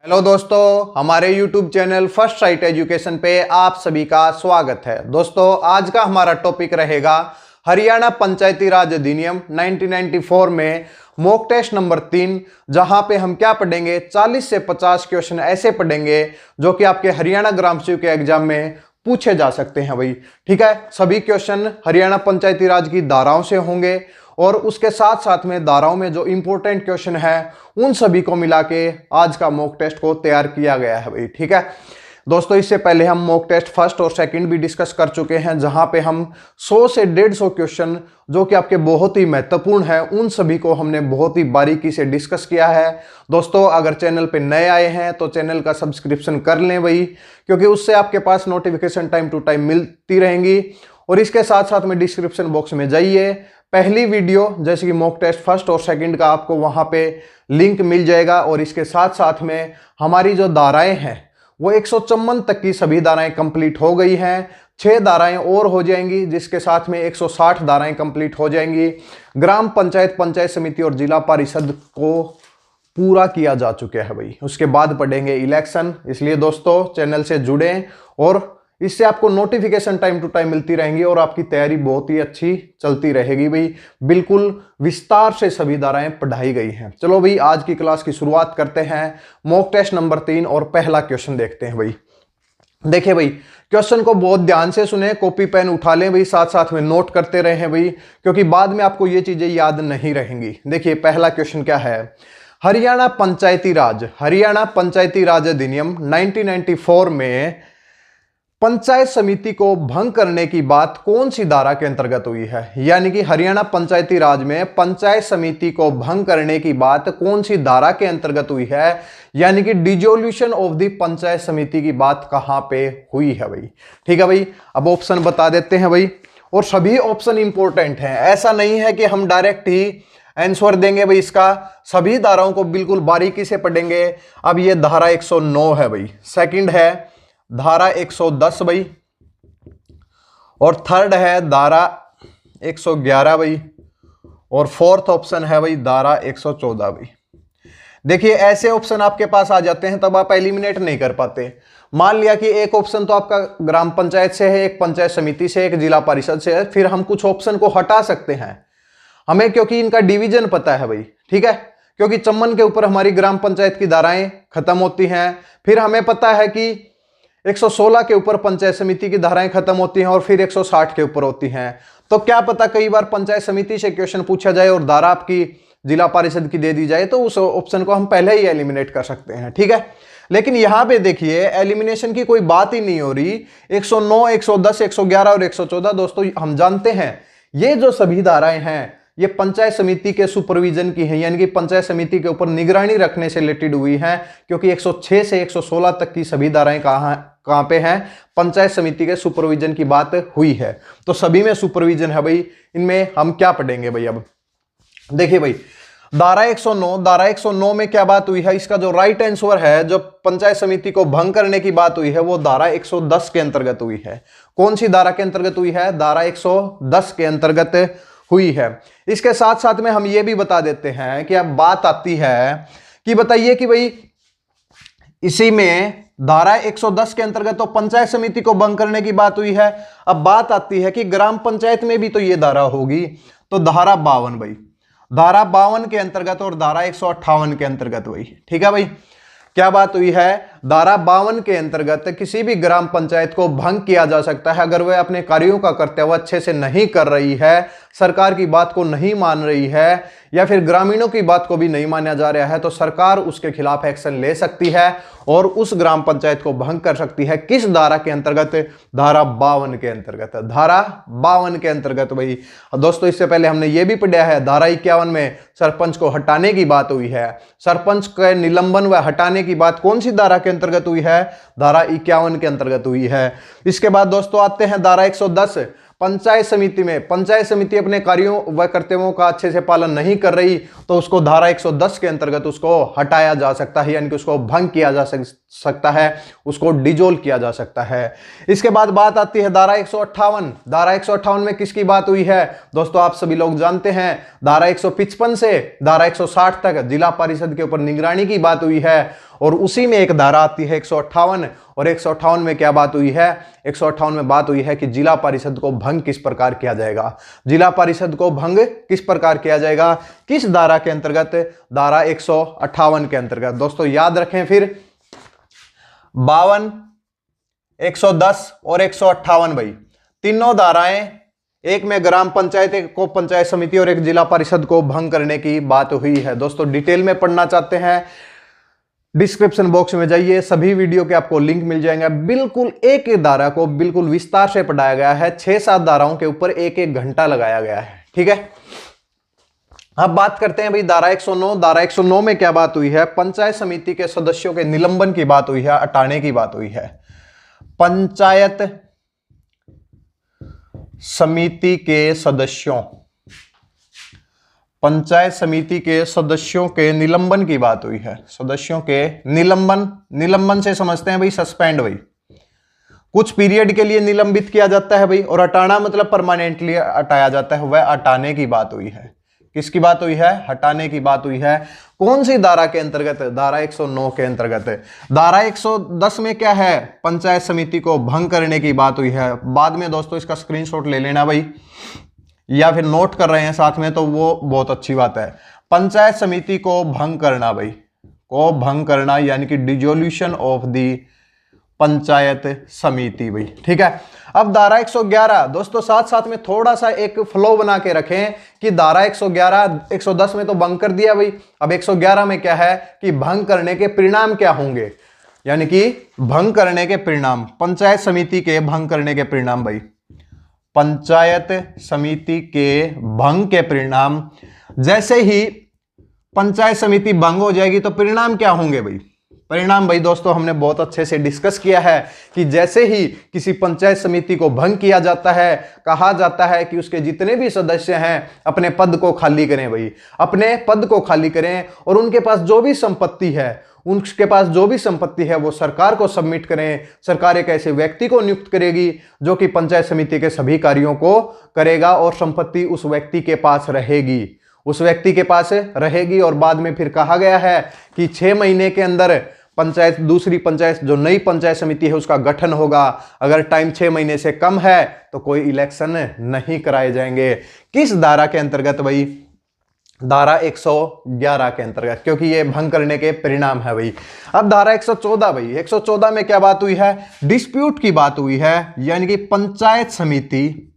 Hello दोस्तों, हमारे YouTube channel first right education पे आप सभी का स्वागत है। दोस्तों, आज का हमारा टॉपिक रहेगा हरियाणा पंचायती राज अधिनियम 1994 में मॉक टेस्ट नंबर 3, जहां पे हम क्या पढ़ेंगे 40 से 50 क्वेश्चन ऐसे पढ़ेंगे जो कि आपके हरियाणा ग्राम सेवक के एग्जाम में पूछे जा सकते हैं भाई। ठीक है, सभी क्वेश्चन हरियाणा पंचायती राज की धाराओं से होंगे और उसके साथ साथ में धाराओं में जो इंपॉर्टेंट क्वेश्चन है उन सभी को मिला के आज का मॉक टेस्ट को तैयार किया गया है भाई। ठीक है दोस्तों, इससे पहले हम मॉक टेस्ट फर्स्ट और सेकंड भी डिस्कस कर चुके हैं, जहां पे हम 100 से 150 क्वेश्चन जो कि आपके बहुत ही महत्वपूर्ण है उन सभी को हमने बहुत ही बारीकी से डिस्कस किया है। दोस्तों, अगर चैनल पे नए आए हैं तो चैनल का सब्सक्रिप्शन कर लें भाई, क्योंकि उससे आपके पास नोटिफिकेशन टाइम टू टाइम मिलती रहेंगी। और इसके साथ साथ में डिस्क्रिप्शन बॉक्स में जाइए, पहली वीडियो जैसे कि मॉक टेस्ट फर्स्ट और सेकंड का आपको वहां पे लिंक मिल जाएगा। और इसके साथ साथ में हमारी जो धाराएं हैं वो 154 तक की सभी धाराएं कंप्लीट हो गई हैं। 6 धाराएं और हो जाएंगी, जिसके साथ में 160 धाराएं कंप्लीट हो जाएंगी। ग्राम पंचायत, पंचायत समिति और जिला परिषद को पूरा किया जा चुका है भाई। उसके बाद पढ़ेंगे इलेक्शन। इसलिए दोस्तों, चैनल से जुड़ें और इससे आपको नोटिफिकेशन टाइम टू टाइम मिलती रहेंगी और आपकी तैयारी बहुत ही अच्छी चलती रहेगी भाई। बिल्कुल विस्तार से सभी धाराएं पढ़ाई गई हैं। चलो भाई, आज की क्लास की शुरुआत करते हैं। मॉक टेस्ट नंबर 3 और पहला क्वेश्चन देखते हैं भाई। देखिए भाई, क्वेश्चन को बहुत ध्यान से सुने, कॉपी पेन उठा लें भाई, साथ साथ में नोट करते रहें भाई, क्योंकि बाद में आपको ये चीजें याद नहीं रहेंगी। देखिए पहला क्वेश्चन क्या है। हरियाणा पंचायती राज अधिनियम 1994 में पंचायत समिति को भंग करने की बात कौन सी धारा के अंतर्गत हुई है। यानी कि हरियाणा पंचायती राज में पंचायत समिति को भंग करने की बात कौन सी धारा के अंतर्गत हुई है, यानी कि डिसोल्यूशन ऑफ द पंचायत समिति की बात कहां पे हुई है भाई। ठीक है भाई, अब ऑप्शन बता देते हैं भाई, और सभी ऑप्शन इंपॉर्टेंट हैं। ऐसा नहीं है कि हम डायरेक्ट ही आंसर देंगे भाई, इसका सभी धाराओं को बिल्कुल बारीकी से पढ़ेंगे। अब ये धारा 109 है भाई, सेकंड है धारा 110 भाई, और थर्ड है धारा 111 भाई, और फोर्थ ऑप्शन है भाई धारा 114 भाई। देखिए ऐसे ऑप्शन आपके पास आ जाते हैं तब आप एलिमिनेट नहीं कर पाते। मान लिया कि एक ऑप्शन तो आपका ग्राम पंचायत से है, एक पंचायत समिति से, एक जिला परिषद से है, फिर हम कुछ ऑप्शन को हटा सकते हैं हमें, क्योंकि इनका डिवीजन पता है भाई। ठीक है, क्योंकि चम्मन के ऊपर हमारी ग्राम पंचायत की धाराएं खत्म होती हैं, फिर हमें पता है कि 116 के ऊपर पंचायत समिति की धाराएं खत्म होती हैं और फिर 160 के ऊपर होती हैं। तो क्या पता कई बार पंचायत समिति से क्वेश्चन पूछा जाए और धारा आपकी जिला परिषद की दे दी जाए, तो उस ऑप्शन को हम पहले ही एलिमिनेट कर सकते हैं। ठीक है, लेकिन यहां पे देखिए एलिमिनेशन की कोई बात ही नहीं हो रही। 109, 110, 111 और 114 दोस्तों हम जानते हैं ये जो सभी धाराएं हैं ये पंचायत समिति के सुपरविजन की है, यानी कि पंचायत समिति के ऊपर निगरानी रखने से रिलेटेड हुई है, क्योंकि 106 से 116 तक की सभी धाराएं कहां पे हैं, पंचायत समिति के सुपरविजन की बात हुई है। तो सभी में सुपरविजन है भाई। इनमें हम क्या पढ़ेंगे भाई। अब देखिए भाई, धारा 109 में क्या बात हुई है, इसका जो राइट आंसर है, जो पंचायत समिति को भंग करने की बात हुई है, वो धारा 110 के अंतर्गत हुई है। कौन सी धारा के अंतर्गत हुई है? धारा 110 के अंतर्गत हुई है। इसके साथ साथ में हम ये भी बता देते हैं कि अब बात आती है कि बताइए कि भाई इसी में धारा 110 के अंतर्गत तो पंचायत समिति को भंग करने की बात हुई है। अब बात आती है कि ग्राम पंचायत में भी तो ये धारा होगी, तो धारा 52 भाई, धारा 52 के अंतर्गत और धारा 158 के अंतर्गत भाई। ठीक है भाई, क्या बात हुई है, धारा 52 के अंतर्गत किसी भी ग्राम पंचायत को भंग किया जा सकता है अगर वह अपने कार्यों का कर्तव्य अच्छे से नहीं कर रही है, सरकार की बात को नहीं मान रही है, या फिर ग्रामीणों की बात को भी नहीं माना जा रहा है, तो सरकार उसके खिलाफ एक्शन ले सकती है और उस ग्राम पंचायत को भंग कर सकती है। किस धारा के अंतर्गत? धारा 52 के अंतर्गत, धारा 52 के अंतर्गत भाई। दोस्तों, इससे पहले हमने ये भी पढ़ा है धारा 51 में सरपंच को हटाने की बात हुई है। सरपंच के निलंबन व हटाने की बात कौन सी धारा के अंतर्गत हुई है? धारा 51 के अंतर्गत हुई है। इसके बाद दोस्तों आते हैं धारा 110। पंचायत समिति अपने कार्यों व कर्तव्यों का अच्छे से पालन नहीं कर रही तो उसको धारा 110 के अंतर्गत उसको हटाया जा सकता है, यानी कि उसको भंग किया जा सकता है, उसको डिजोल्व किया जा सकता है। इसके बाद बात आती है धारा 158। धारा 158 में किसकी बात हुई है दोस्तों, आप सभी लोग जानते हैं। धारा 155 से धारा 160 तक जिला परिषद के ऊपर निगरानी की बात हुई है, और उसी में एक धारा आती है 158, और 158 में क्या बात हुई है, 158 में बात हुई है कि जिला परिषद को भंग किस प्रकार किया जाएगा। जिला परिषद को भंग किस प्रकार किया जाएगा, किस धारा के अंतर्गत, धारा 158 के अंतर्गत। दोस्तों याद रखें फिर 52, 110 और 158 भाई तीनों धाराएं, एक में ग्राम पंचायत, एक को पंचायत समिति और एक जिला परिषद को भंग करने की बात हुई है। दोस्तों डिटेल में पढ़ना चाहते हैं, डिस्क्रिप्शन बॉक्स में जाइए, सभी वीडियो के आपको लिंक मिल जाएंगे। बिल्कुल एक एक धारा को बिल्कुल विस्तार से पढ़ाया गया है, 6-7 धाराओं के ऊपर 1-1 घंटा लगाया गया है, ठीक है। अब बात करते हैं भाई धारा 109। धारा 109 में क्या बात हुई है, पंचायत समिति के सदस्यों के निलंबन की बात हुई है, हटाने की बात हुई है। पंचायत समिति के सदस्यों, पंचायत समिति के सदस्यों के निलंबन की बात हुई है। सदस्यों के निलंबन से समझते हैं भाई सस्पेंड, भाई कुछ पीरियड के लिए निलंबित किया जाता है भाई, और हटाना मतलब परमानेंटली हटाया जाता है, वह हटाने की बात हुई है। किसकी बात हुई है, हटाने की बात हुई है। कौन सी धारा के अंतर्गत, धारा 109 के अंतर्गत। धारा 110 में क्या है, पंचायत समिति को भंग करने की बात हुई है। बाद में दोस्तों इसका स्क्रीनशॉट ले लेना भाई, या फिर नोट कर रहे हैं साथ में तो वो बहुत अच्छी बात है। पंचायत समिति को भंग करना भाई, को भंग करना यानी कि डिजोल्यूशन ऑफ दी पंचायत समिति भाई, ठीक है। अब धारा 111 दोस्तों साथ साथ में थोड़ा सा एक फ्लो बना के रखें कि धारा 111, 110 में तो भंग कर दिया भाई, अब 111 में क्या है कि भंग करने के परिणाम क्या होंगे, यानी कि भंग करने के परिणाम, पंचायत समिति के भंग करने के परिणाम भाई। पंचायत समिति के भंग के परिणाम, जैसे ही पंचायत समिति भंग हो जाएगी तो परिणाम क्या होंगे भाई। परिणाम भाई दोस्तों हमने बहुत अच्छे से डिस्कस किया है कि जैसे ही किसी पंचायत समिति को भंग किया जाता है, कहा जाता है कि उसके जितने भी सदस्य हैं अपने पद को खाली करें भाई, अपने पद को खाली करें, और उनके पास जो भी संपत्ति है, उनके पास जो भी संपत्ति है वो सरकार को सबमिट करें। सरकार एक ऐसे व्यक्ति को नियुक्त करेगी जो कि पंचायत समिति के सभी कार्यों को करेगा, और संपत्ति उस व्यक्ति के पास रहेगी, उस व्यक्ति के पास रहेगी। और बाद में फिर कहा गया है कि 6 महीने के अंदर पंचायत, दूसरी पंचायत, जो नई पंचायत समिति है उसका गठन होगा। अगर टाइम 6 महीने से कम है तो कोई इलेक्शन नहीं कराए जाएंगे। किस धारा के अंतर्गत भाई, धारा 111 के अंतर्गत, क्योंकि ये भंग करने के परिणाम है भाई। अब धारा 114 भाई, 114 में क्या बात हुई है, डिस्प्यूट की बात हुई है, यानी कि पंचायत समिति,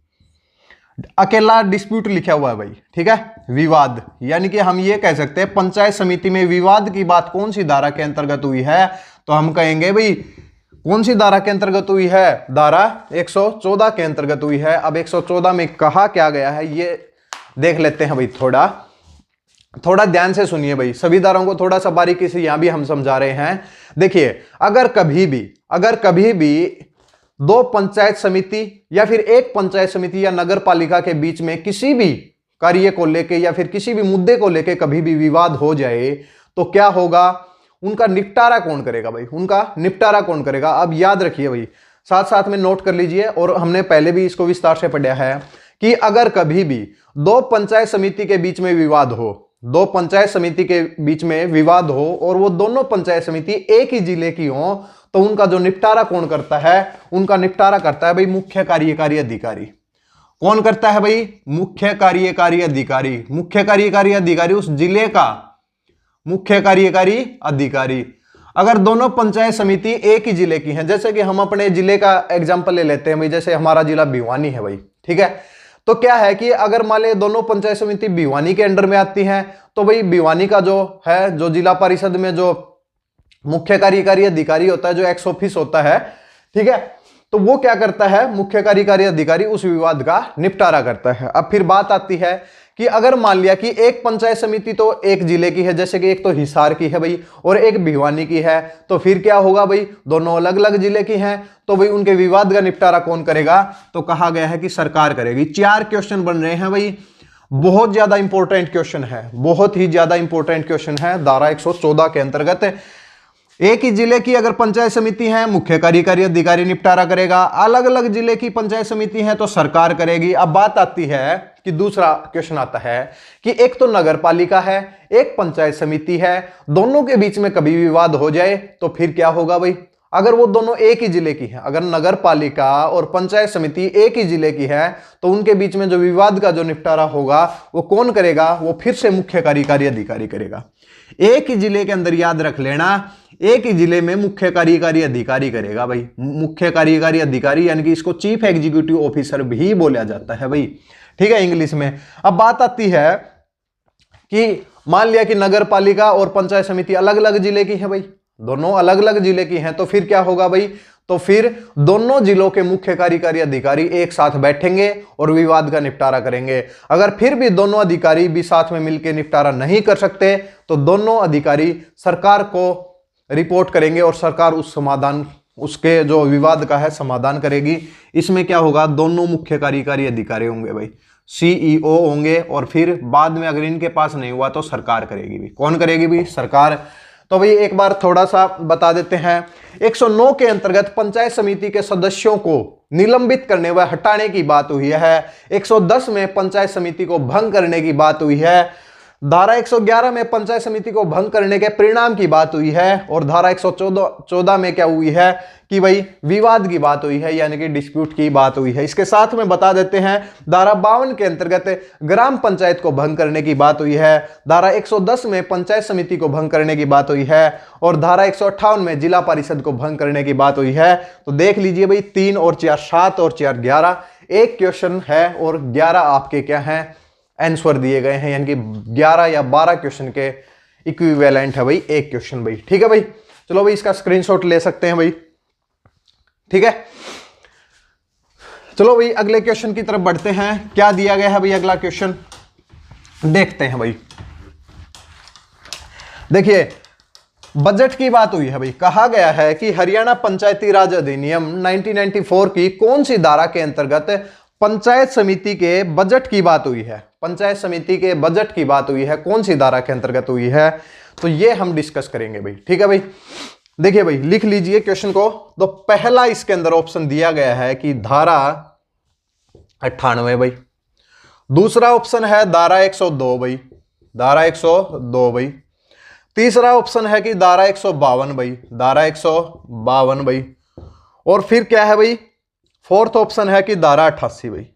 अकेला डिस्प्यूट लिखा हुआ है भाई, ठीक है, विवाद, यानी कि हम ये कह सकते हैं पंचायत समिति में विवाद की बात कौन सी धारा के अंतर्गत हुई है, तो हम कहेंगे भाई कौन सी धारा के अंतर्गत हुई है, धारा 114 के अंतर्गत हुई है। अब 114 में कहा क्या गया है ये देख लेते हैं भाई, थोड़ा ध्यान से सुनिए भाई, सभी धाराओं को थोड़ा सा बारीकी से यहां भी हम समझा रहे हैं। देखिए अगर कभी भी दो पंचायत समिति या फिर एक पंचायत समिति या नगर पालिका के बीच में किसी भी कार्य को लेके या फिर किसी भी मुद्दे को लेके कभी भी विवाद हो जाए तो क्या होगा, उनका निपटारा कौन करेगा भाई, उनका निपटारा कौन करेगा। अब याद रखिए भाई, साथ साथ में नोट कर लीजिए, और हमने पहले भी इसको विस्तार से पढ़ा है कि अगर कभी भी दो पंचायत समिति के बीच में विवाद हो, दो पंचायत समिति के बीच में विवाद हो और वो दोनों पंचायत समिति एक ही जिले की हो, तो उनका जो निपटारा कौन करता है, उनका निपटारा करता है भाई मुख्य कार्यकारी अधिकारी। कौन करता है भाई, मुख्य कार्यकारी अधिकारी। मुख्य कार्यकारी अधिकारी उस जिले का मुख्य कार्यकारी अधिकारी। अगर दोनों पंचायत समिति एक ही जिले की हैं, जैसे कि हम अपने जिले का एग्जांपल ले लेते हैं भाई, जैसे हमारा जिला भिवानी है भाई, ठीक है, तो क्या है कि अगर मान ले दोनों पंचायत समिति भिवानी के अंडर में आती हैं, तो भाई भिवानी का जो है, जो जिला परिषद में जो मुख्य कार्यकारी अधिकारी होता है, जो एक्स ऑफिस होता है, ठीक है, तो वो क्या करता है, मुख्य कार्यकारी अधिकारी उस विवाद का निपटारा करता है। अब फिर बात आती है कि अगर मान लिया कि एक पंचायत समिति तो एक जिले की है, जैसे कि एक तो हिसार की है भाई और एक भिवानी की है, तो फिर क्या होगा भाई, दोनों अलग अलग जिले की हैं, तो भाई उनके विवाद का निपटारा कौन करेगा, तो कहा गया है कि सरकार करेगी। 4 क्वेश्चन बन रहे हैं भाई, बहुत ज्यादा इंपॉर्टेंट क्वेश्चन है, बहुत ही ज्यादा इंपॉर्टेंट क्वेश्चन है। धारा 114 के अंतर्गत एक ही जिले की अगर पंचायत समिति है, मुख्य कार्यकारी अधिकारी निपटारा करेगा, अलग अलग जिले की पंचायत समिति है तो सरकार करेगी। अब बात आती है कि दूसरा क्वेश्चन आता है कि एक तो नगर पालिका है, एक पंचायत समिति है, दोनों के बीच में कभी विवाद हो जाए तो फिर क्या होगा भाई, अगर वो दोनों एक ही जिले की है, अगर नगर पालिका और पंचायत समिति एक ही जिले की है तो उनके बीच में जो विवाद का जो निपटारा होगा वो कौन करेगा, वो फिर से मुख्य कार्यकारी अधिकारी करेगा। एक ही जिले के अंदर याद रख लेना, एक ही जिले में मुख्य कार्यकारी अधिकारी करेगा भाई। मुख्य कार्यकारी अधिकारी यानी कि इसको चीफ एग्जीक्यूटिव ऑफिसर भी बोला जाता है भाई, ठीक है, इंग्लिश में। अब बात आती है कि मान लिया कि नगर पालिका और पंचायत समिति अलग अलग जिले की है भाई, दोनों अलग अलग जिले की हैं, तो फिर क्या होगा भाई, तो फिर दोनों जिलों के मुख्य कार्यकारी अधिकारी एक साथ बैठेंगे और विवाद का निपटारा करेंगे। अगर फिर भी दोनों अधिकारी भी साथ में मिलकर निपटारा नहीं कर सकते तो दोनों अधिकारी सरकार को रिपोर्ट करेंगे और सरकार उसके जो विवाद का है समाधान करेगी। इसमें क्या होगा, दोनों मुख्य कार्यकारी अधिकारी होंगे भाई, सीईओ होंगे, और फिर बाद में अगर इनके पास नहीं हुआ तो सरकार करेगी भी। कौन करेगी भी, सरकार। तो भाई एक बार थोड़ा सा बता देते हैं। 109 के अंतर्गत पंचायत समिति के सदस्यों को निलंबित करने व हटाने की बात हुई है। 110 में पंचायत समिति को भंग करने की बात हुई है। धारा 111 में पंचायत समिति को भंग करने के परिणाम की बात हुई है। और धारा 114 में क्या हुई है कि भाई विवाद की बात हुई है, यानी कि डिस्प्यूट की बात हुई है। इसके साथ में बता देते हैं धारा 52 के अंतर्गत ग्राम पंचायत को भंग करने की बात हुई है। धारा 110 में पंचायत समिति को भंग करने की बात हुई है और धारा 158 में जिला परिषद को भंग करने की बात हुई है। तो देख लीजिए भाई, 3 और 4 7 और 4 11, एक क्वेश्चन है और 11 आपके क्या हैं, आंसर दिए गए हैं, यानी कि 11 या 12 क्वेश्चन के इक्विवेलेंट है भाई एक क्वेश्चन भाई, ठीक है भाई। चलो भाई इसका स्क्रीनशॉट ले सकते हैं भाई, ठीक है। चलो भाई अगले क्वेश्चन की तरफ बढ़ते हैं। क्या दिया गया है भाई, अगला क्वेश्चन देखते हैं भाई। देखिए बजट की बात हुई है भाई, कहा गया है कि हरियाणा पंचायती राज अधिनियम 1994 की कौन सी धारा के अंतर्गत पंचायत समिति के बजट की बात हुई है। पंचायत समिति के बजट की बात हुई है, कौन सी धारा के अंतर्गत हुई है, तो ये हम डिस्कस करेंगे भाई, ठीक है भाई। देखिए भाई लिख लीजिए क्वेश्चन को। तो पहला इसके अंदर ऑप्शन दिया गया है कि धारा 98 भाई, दूसरा ऑप्शन है धारा 102 भाई, धारा 102 भाई, तीसरा ऑप्शन है कि धारा 152 भाई, धारा 152 भाई, और फिर क्या है भाई, फोर्थ ऑप्शन है कि धारा 88 भाई,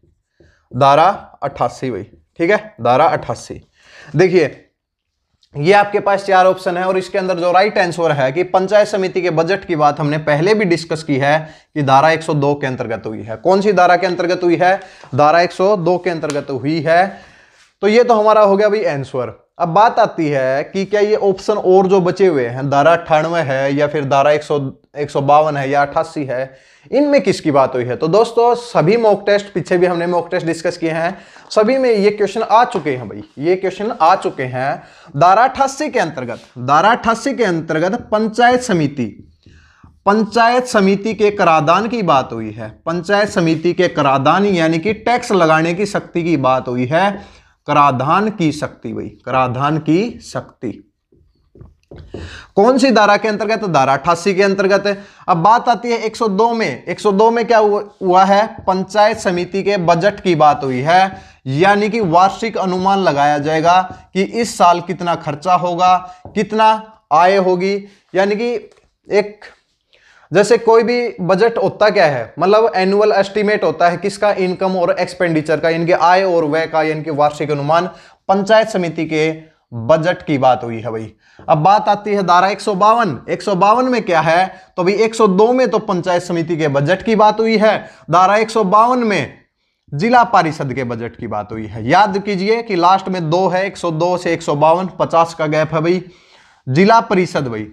धारा 88 भाई, ठीक है, धारा 88। देखिए ये आपके पास 4 ऑप्शन है और इसके अंदर जो राइट आंसर है कि पंचायत समिति के बजट की बात हमने पहले भी डिस्कस की है कि धारा 102 के अंतर्गत हुई है। कौन सी धारा के अंतर्गत हुई है, धारा 102 के अंतर्गत हुई है। तो ये तो हमारा हो गया भाई आंसर। अब बात आती है कि क्या ये ऑप्शन और जो बचे हुए हैं, धारा 98 है या फिर धारा 152 है या 88 है, इनमें किसकी बात हुई है। तो दोस्तों सभी मॉक टेस्ट, पीछे भी हमने मॉक टेस्ट डिस्कस किए हैं, सभी में ये क्वेश्चन आ चुके हैं भाई, ये क्वेश्चन आ चुके हैं। धारा 88 के अंतर्गत, धारा 88 के अंतर्गत पंचायत समिति के कराधान की बात हुई है। पंचायत समिति के कराधान यानी कि टैक्स लगाने की शक्ति की बात हुई है। कराधान की शक्ति भाई, कराधान की शक्ति कौन सी धारा के अंतर्गत, धारा 88 के अंतर्गत। अब बात आती है 102 में। 102 में क्या हुआ है, पंचायत समिति के बजट की बात हुई है, यानी कि वार्षिक अनुमान लगाया जाएगा कि इस साल कितना खर्चा होगा, कितना आय होगी। यानी कि एक जैसे कोई भी बजट होता क्या है, मतलब एनुअल एस्टीमेट होता है किसका, इनकम और एक्सपेंडिचर का, यानी कि आय और व्यय का, यानी कि वार्षिक अनुमान। पंचायत समिति के बजट की बात हुई है भाई। अब बात आती है धारा 152। 152 में क्या है, तो भाई 102 में तो पंचायत समिति के बजट की बात हुई है, धारा 152 में जिला परिषद के बजट की बात हुई है। याद कीजिए कि लास्ट में 2 है, 102 से 152, 50 का गैप है भाई। जिला परिषद भाई,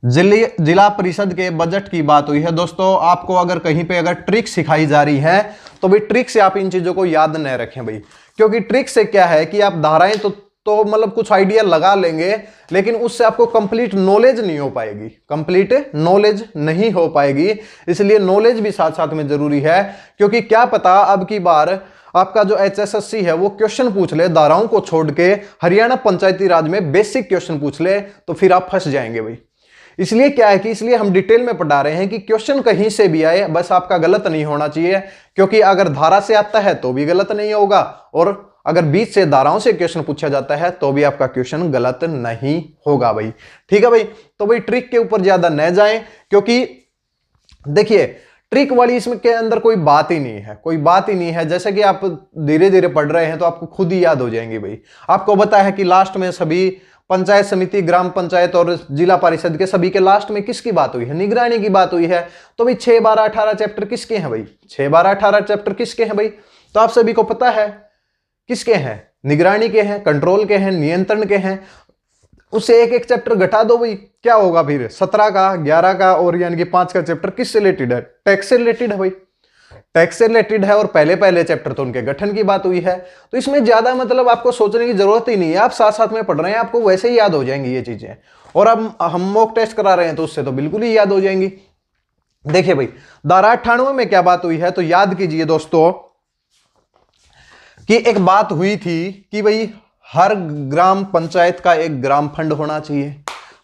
जिला परिषद के बजट की बात हुई है। दोस्तों आपको अगर कहीं पे अगर ट्रिक सिखाई जा रही है तो भाई ट्रिक से आप इन चीजों को याद न रखें भाई, क्योंकि ट्रिक से क्या है कि आप धाराएं तो मतलब कुछ आइडिया लगा लेंगे, लेकिन उससे आपको कंप्लीट नॉलेज नहीं हो पाएगी, कंप्लीट नॉलेज नहीं हो पाएगी। इसलिए नॉलेज भी साथ साथ में जरूरी है, क्योंकि क्या पता अब की बार आपका जो HSSC है वो क्वेश्चन पूछ ले धाराओं को छोड़ के हरियाणा पंचायती राज में बेसिक क्वेश्चन पूछ ले, तो फिर आप फंस जाएंगे भाई। इसलिए क्या है कि इसलिए हम डिटेल में पढ़ा रहे हैं कि क्वेश्चन कहीं से भी आए, बस आपका गलत नहीं होना चाहिए, क्योंकि अगर धारा से आता है तो भी गलत नहीं होगा, और अगर बीच से धाराओं से क्वेश्चन पूछा जाता है तो भी आपका क्वेश्चन गलत नहीं होगा भाई। ठीक है भाई, तो भाई ट्रिक के ऊपर ज्यादा न जाएं, क्योंकि देखिए ट्रिक वाली इसमें के अंदर कोई बात ही नहीं है, कोई बात ही नहीं है। जैसे कि आप धीरे धीरे पढ़ रहे हैं तो आपको खुद ही याद हो जाएंगी भाई। आपको पता है कि लास्ट में सभी पंचायत समिति, ग्राम पंचायत और जिला परिषद के सभी के लास्ट में किसकी बात हुई है? निगरानी की बात हुई है। तो भाई 6, 12, 18 चैप्टर किसके हैं भाई? 6, 12, 18 चैप्टर किसके हैं भाई? तो आप सभी को पता है किसके हैं? निगरानी के हैं, कंट्रोल के हैं, नियंत्रण के हैं। उससे एक एक चैप्टर घटा दो भाई, क्या होगा फिर? 17 का, 11 का और यानी कि 5 का चैप्टर किससे रिलेटेड है? टैक्स से रिलेटेड है भाई, टैक्स से रिलेटेड है। और पहले पहले चैप्टर तो उनके गठन की बात हुई है। तो इसमें ज्यादा मतलब आपको सोचने की जरूरत ही नहीं है, आप साथ साथ में पढ़ रहे हैं, आपको वैसे ही याद हो जाएंगी ये चीजें। और अब हम मॉक टेस्ट करा रहे हैं तो उससे तो बिल्कुल ही याद हो जाएंगी। देखिए भाई धारा 98 में क्या बात हुई है, तो याद कीजिए दोस्तों कि एक बात हुई थी कि भाई हर ग्राम पंचायत का एक ग्राम फंड होना चाहिए,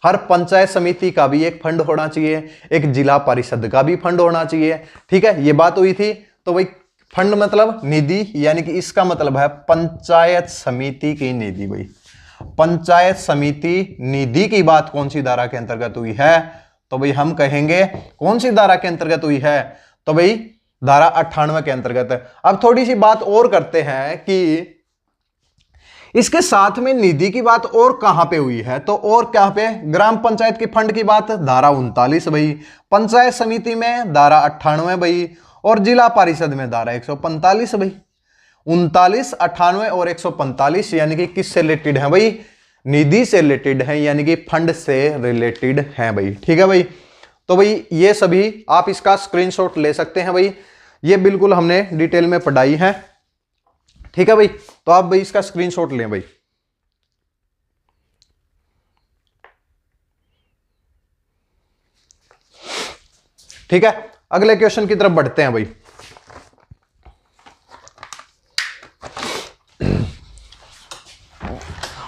हर पंचायत समिति का भी एक फंड होना चाहिए, एक जिला परिषद का भी फंड होना चाहिए। ठीक है, ये बात हुई थी। तो भाई फंड मतलब निधि, यानी कि इसका मतलब है पंचायत समिति की निधि। भाई पंचायत समिति निधि की बात कौन सी धारा के अंतर्गत हुई है? तो भाई हम कहेंगे कौन सी धारा के अंतर्गत हुई है? तो भाई धारा 98 के अंतर्गत है। अब थोड़ी सी बात और करते हैं कि इसके साथ में निधि की बात और कहां पे हुई है, तो और कहां पे? ग्राम पंचायत की फंड की बात धारा 39 भाई, पंचायत समिति में धारा 98 भाई, और जिला परिषद में धारा 145 भाई। 39, 98 और 145 यानी कि किससे रिलेटेड है भाई? निधि से रिलेटेड है, यानी कि फंड से रिलेटेड है भाई। ठीक है भाई, तो भाई ये सभी आप इसका स्क्रीनशॉट ले सकते हैं भाई, ये बिल्कुल हमने डिटेल में पढ़ाई है। ठीक है भाई, तो आप भाई इसका स्क्रीनशॉट लें भाई। ठीक है, अगले क्वेश्चन की तरफ बढ़ते हैं भाई।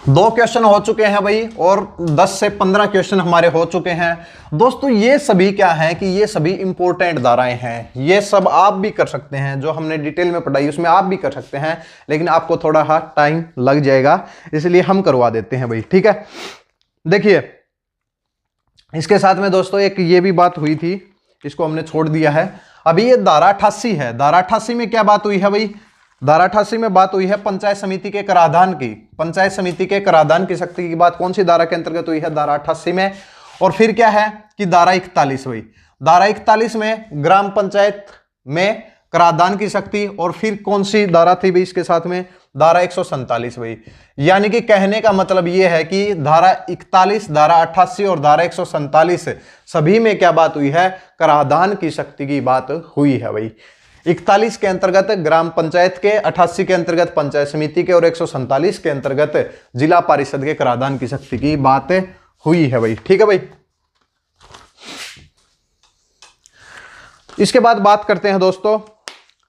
दो क्वेश्चन हो चुके हैं भाई, और 10 से 15 क्वेश्चन हमारे हो चुके हैं दोस्तों। ये सभी क्या है कि ये सभी इंपॉर्टेंट धाराएं हैं, ये सब आप भी कर सकते हैं, जो हमने डिटेल में पढ़ाई उसमें आप भी कर सकते हैं, लेकिन आपको थोड़ा सा टाइम लग जाएगा, इसलिए हम करवा देते हैं भाई। ठीक है, देखिए इसके साथ में दोस्तों एक ये भी बात हुई थी, इसको हमने छोड़ दिया है। अभी ये धारा 88 है। धारा 88 में क्या बात हुई है भाई? धारा 88 में बात हुई है पंचायत समिति के कराधान की। पंचायत समिति के कराधान की शक्ति की बात कौन सी धारा के अंतर्गत हुई है? धारा 88 में। और फिर क्या है कि धारा 41 हुई। धारा 41 में ग्राम पंचायत में कराधान की शक्ति, और फिर कौन सी धारा थी भाई इसके साथ में? धारा 147 भाई। यानी कि कहने का मतलब यह है कि धारा 41, धारा 88 और धारा 147 सभी में क्या बात हुई है? कराधान की शक्ति की बात हुई है भाई। 41 के अंतर्गत ग्राम पंचायत के, 88 के अंतर्गत पंचायत समिति के, और 147 के अंतर्गत जिला परिषद के कराधान की शक्ति की बात हुई है भाई। ठीक है भाई, इसके बाद बात करते हैं दोस्तों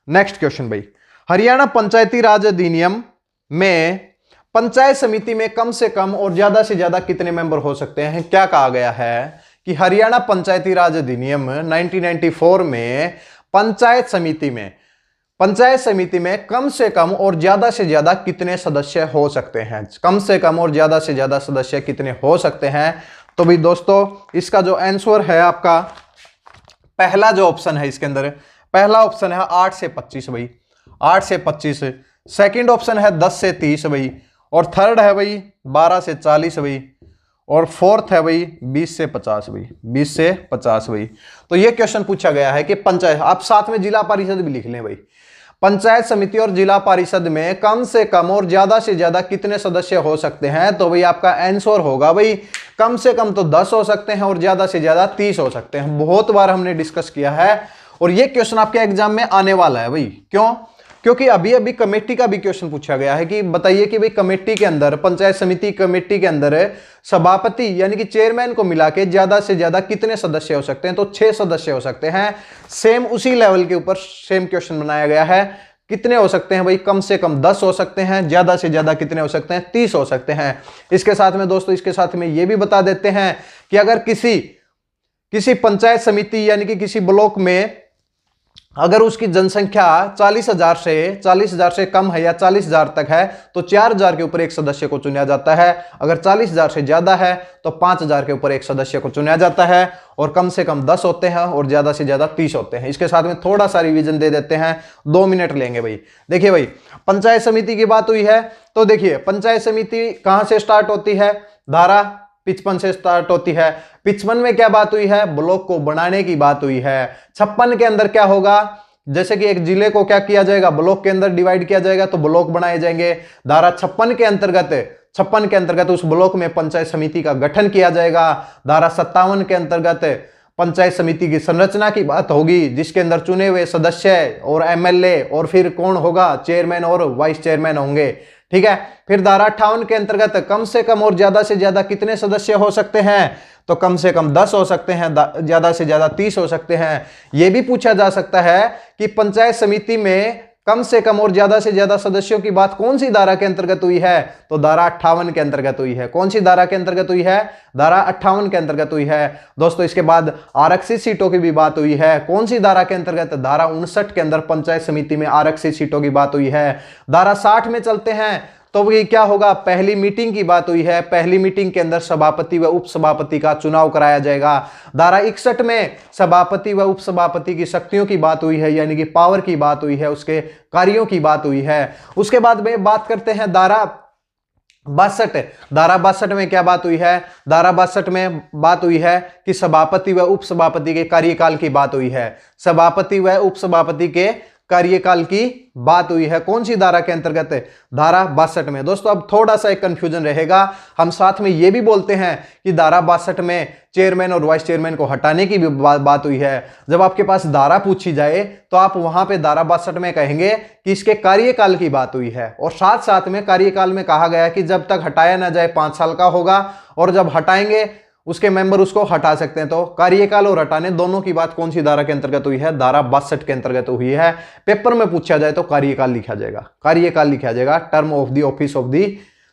नेक्स्ट क्वेश्चन भाई। हरियाणा पंचायती राज अधिनियम में पंचायत समिति में कम से कम और ज्यादा से ज्यादा कितने मेंबर हो सकते हैं? क्या कहा गया है कि हरियाणा पंचायती राज अधिनियम 1994 में पंचायत समिति में कम से कम और ज्यादा से ज्यादा कितने सदस्य हो सकते हैं? कम से कम और ज्यादा से ज्यादा सदस्य कितने हो सकते हैं? तो भाई दोस्तों इसका जो आंसर है आपका पहला जो ऑप्शन है इसके अंदर, पहला ऑप्शन है 8 से 25 भाई, 8 से 25। सेकंड ऑप्शन है 10 से 30 भाई, और थर्ड है भाई 12 से 40 भाई, और फोर्थ है भाई 20 से 50 भाई, 20 से 50 भाई। तो ये क्वेश्चन पूछा गया है कि पंचायत, आप साथ में जिला परिषद भी लिख लें भाई, पंचायत समिति और जिला परिषद में कम से कम और ज्यादा से ज्यादा कितने सदस्य हो सकते हैं? तो भाई आपका आंसर होगा भाई कम से कम तो 10 हो सकते हैं और ज्यादा से ज्यादा 30 हो सकते हैं। बहुत बार हमने डिस्कस किया है, और ये क्वेश्चन आपके एग्जाम में आने वाला है भाई। क्यों? क्योंकि अभी अभी कमेटी का भी क्वेश्चन पूछा गया है कि बताइए कि भाई कमेटी के अंदर, पंचायत समिति कमेटी के अंदर सभापति यानी कि चेयरमैन को मिला के ज्यादा से ज्यादा कितने सदस्य हो सकते हैं? तो 6 सदस्य हो सकते हैं। सेम उसी लेवल के ऊपर सेम क्वेश्चन बनाया गया है। कितने हो सकते हैं भाई? कम से कम 10 हो सकते हैं, ज्यादा से ज्यादा कितने हो सकते हैं? 30 हो सकते हैं। इसके साथ में दोस्तों, इसके साथ में ये भी बता देते हैं कि अगर किसी पंचायत समिति यानी कि किसी ब्लॉक में अगर उसकी जनसंख्या 40,000 से कम है या 40,000 तक है तो 4,000 के ऊपर एक सदस्य को चुना जाता है। अगर 40,000 से ज्यादा है तो 5,000 के ऊपर एक सदस्य को चुना जाता है, और कम से कम 10 होते हैं और ज्यादा से ज्यादा 30 होते हैं। इसके साथ में थोड़ा सा रिवीजन दे देते हैं, 2 मिनट लेंगे भाई। देखिए भाई, पंचायत समिति की बात हुई है तो देखिए पंचायत समिति कहां से स्टार्ट होती है? धारा 55 से स्टार्ट होती है। 55 में क्या बात हुई है? ब्लॉक को बनाने की बात हुई है। 56 के अंदर क्या होगा? जैसे कि एक जिले को क्या किया जाएगा? ब्लॉक के अंदर डिवाइड किया जाएगा तो ब्लॉक बनाए जाएंगे। धारा 56 के अंतर्गत उस ब्लॉक में पंचायत समिति का गठन किया जाएगा। धारा 57 के अंतर्गत पंचायत समिति की संरचना की बात होगी, जिसके अंदर चुने हुए सदस्य और एमएलए और फिर कौन होगा? चेयरमैन और वाइस चेयरमैन होंगे। ठीक है। फिर धारा 58 के अंतर्गत कम से कम और ज्यादा से ज्यादा कितने सदस्य हो सकते हैं? तो कम से कम 10 हो सकते हैं, ज्यादा से ज्यादा 30 हो सकते हैं। यह भी पूछा जा सकता है कि पंचायत समिति में कम से कम और ज्यादा से ज्यादा सदस्यों की बात कौन सी धारा के अंतर्गत हुई है? तो धारा 58 के अंतर्गत हुई है। कौन सी धारा के अंतर्गत हुई है? धारा 58 के अंतर्गत हुई है दोस्तों। इसके बाद आरक्षित सीटों की भी बात हुई है। कौन सी धारा के अंतर्गत? धारा 59 के अंदर पंचायत समिति में आरक्षित सीटों की बात हुई है। धारा 60 में चलते हैं तो ये क्या होगा? पहली मीटिंग की बात हुई है। पहली मीटिंग के अंदर सभापति व उपसभापति का चुनाव कराया जाएगा। धारा 61 में सभापति व उपसभापति की शक्तियों की बात हुई है, यानी कि पावर की बात हुई है, उसके कार्यों की बात हुई है। उसके बाद में बात करते हैं धारा 62। धारा 62 में क्या बात हुई है? धारा 62 में बात हुई है कि सभापति व उपसभापति के कार्यकाल की बात हुई है। सभापति व उपसभापति के कार्यकाल की बात हुई है। कौन सी धारा के अंतर्गत? धारा 62 में। दोस्तों अब थोड़ा सा एक कंफ्यूजन रहेगा। हम साथ में ये भी बोलते हैं कि धारा 62 में चेयरमैन और वाइस चेयरमैन को हटाने की भी बात हुई है। जब आपके पास धारा पूछी जाए तो आप वहां पे धारा 62 में कहेंगे कि इसके कार्यकाल की बात हुई है, और साथ साथ में कार्यकाल में कहा गया कि जब तक हटाया ना जाए 5 साल का होगा, और जब हटाएंगे उसके मेंबर उसको हटा सकते हैं। तो कार्यकाल और हटाने दोनों की बात कौन सी धारा के अंतर्गत हुई है? धारा 62 के अंतर्गत हुई है। पेपर में पूछा जाए तो कार्यकाल लिखा जाएगा, कार्यकाल लिखा जाएगा, term of the office of the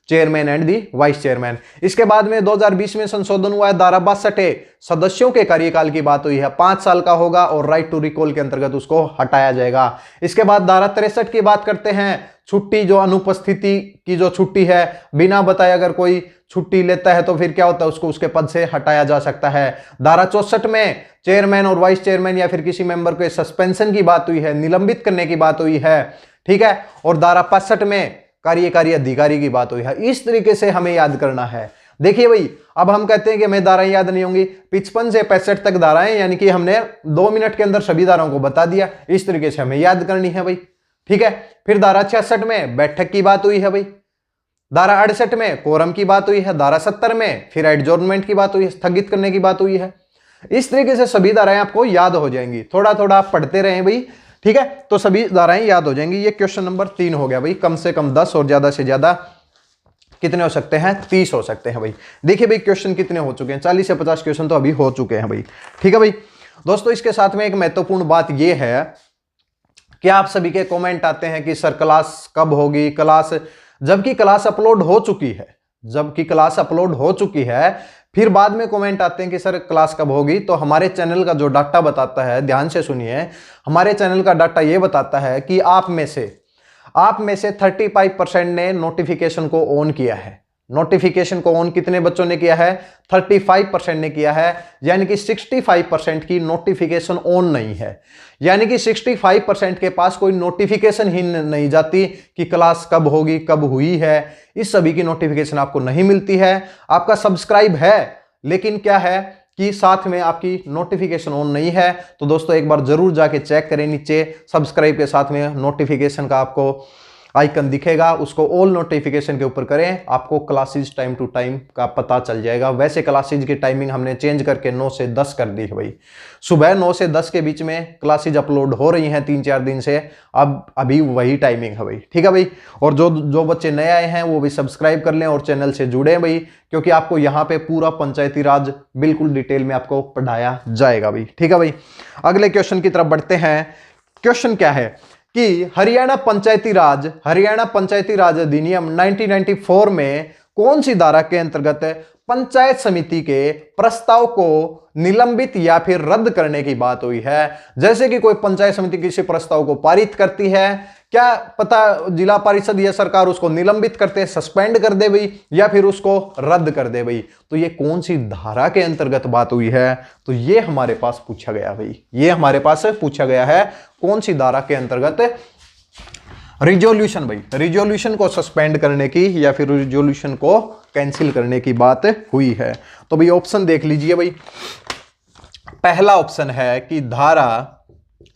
chairman and the vice chairman. इसके बाद में 2020 में संशोधन हुआ है। धारा 62 सदस्यों के कार्यकाल की बात हुई है, 5 साल का होगा, और राइट टू रिकॉल के अंतर्गत उसको हटाया जाएगा। इसके बाद धारा 63 की बात करते हैं। छुट्टी, जो अनुपस्थिति की जो छुट्टी है, बिना बताए अगर कोई छुट्टी लेता है तो फिर क्या होता है? उसको उसके पद से हटाया जा सकता है। धारा 64 में चेयरमैन और वाइस चेयरमैन या फिर किसी मेंबर को सस्पेंशन की बात हुई है, निलंबित करने की बात हुई है। ठीक है। और धारा 65 में कार्यकारी अधिकारी की बात हुई है। इस तरीके से हमें याद करना है। देखिए भाई, अब हम कहते हैं कि हमें धाराएं याद नहीं होंगी। 55 से 65 तक धाराएं, यानी कि हमने 2 मिनट के अंदर सभी धाराओं को बता दिया। इस तरीके से हमें याद करनी है भाई। ठीक है। फिर धारा 66 में बैठक की बात हुई है भाई। धारा 68 में कोरम की बात हुई है। धारा 70 में फिर एडजॉर्नमेंट की बात हुई है, स्थगित करने की बात हुई है। इस तरीके से सभी धाराएं आपको याद हो जाएंगी। थोड़ा थोड़ा आप पढ़ते रहें भाई। ठीक है, तो सभी धाराएं याद हो जाएंगी। ये क्वेश्चन नंबर 3 हो गया भाई। कम से कम 10 और ज्यादा से ज्यादा कितने हो सकते हैं? 30 हो सकते हैं भाई। देखिए भाई, क्वेश्चन कितने हो चुके हैं? 40 से 50 क्वेश्चन तो अभी हो चुके हैं भाई। ठीक है भाई। दोस्तों इसके साथ में एक महत्वपूर्ण बात यह है कि आप सभी के कमेंट आते हैं कि सर क्लास कब होगी, क्लास, जबकि क्लास अपलोड हो चुकी है, जबकि क्लास अपलोड हो चुकी है, फिर बाद में कमेंट आते हैं कि सर क्लास कब होगी। तो हमारे चैनल का जो डाटा बताता है, ध्यान से सुनिए, हमारे चैनल का डाटा ये बताता है कि आप में से 35% ने नोटिफिकेशन को ऑन किया है। नोटिफिकेशन को ऑन कितने बच्चों ने किया है? 35% ने किया है। यानी कि 65% की नोटिफिकेशन ऑन नहीं है। यानी कि 65% के पास कोई नोटिफिकेशन ही नहीं जाती कि क्लास कब होगी, कब हुई है। इस सभी की नोटिफिकेशन आपको नहीं मिलती है। आपका सब्सक्राइब है, लेकिन क्या है कि साथ में आपकी नोटिफिकेशन ऑन नहीं है। तो दोस्तों एक बार जरूर जाके चेक करें, नीचे सब्सक्राइब के साथ में नोटिफिकेशन का आपको आइकन दिखेगा, उसको ऑल नोटिफिकेशन के ऊपर करें, आपको क्लासेज टाइम टू टाइम का पता चल जाएगा। वैसे क्लासेज की टाइमिंग हमने चेंज करके 9 से 10 कर दी है भाई। सुबह 9 से 10 के बीच में क्लासेज अपलोड हो रही हैं 3-4 दिन से, अब अभी वही टाइमिंग है भाई, ठीक है भाई। और जो बच्चे नए आए हैं वो भी सब्सक्राइब कर लें और चैनल से जुड़े भाई, क्योंकि आपको यहाँ पे पूरा पंचायती राज बिल्कुल डिटेल में आपको पढ़ाया जाएगा भाई, ठीक है भाई। अगले क्वेश्चन की तरफ बढ़ते हैं। क्वेश्चन क्या है कि हरियाणा पंचायती राज अधिनियम 1994 में कौन सी धारा के अंतर्गत पंचायत समिति के प्रस्ताव को निलंबित या फिर रद्द करने की बात हुई है। जैसे कि कोई पंचायत समिति किसी प्रस्ताव को पारित करती है, क्या पता जिला परिषद या सरकार उसको निलंबित करते, सस्पेंड कर दे भाई, या फिर उसको रद्द कर दे भाई। तो ये कौन सी धारा के अंतर्गत बात हुई है, तो ये हमारे पास पूछा गया भाई, ये हमारे पास पूछा गया है कौन सी धारा के अंतर्गत रिजोल्यूशन भाई, रिजोल्यूशन को सस्पेंड करने की या फिर रिजोल्यूशन को कैंसिल करने की बात हुई है। तो भाई ऑप्शन देख लीजिए भाई। पहला ऑप्शन है कि धारा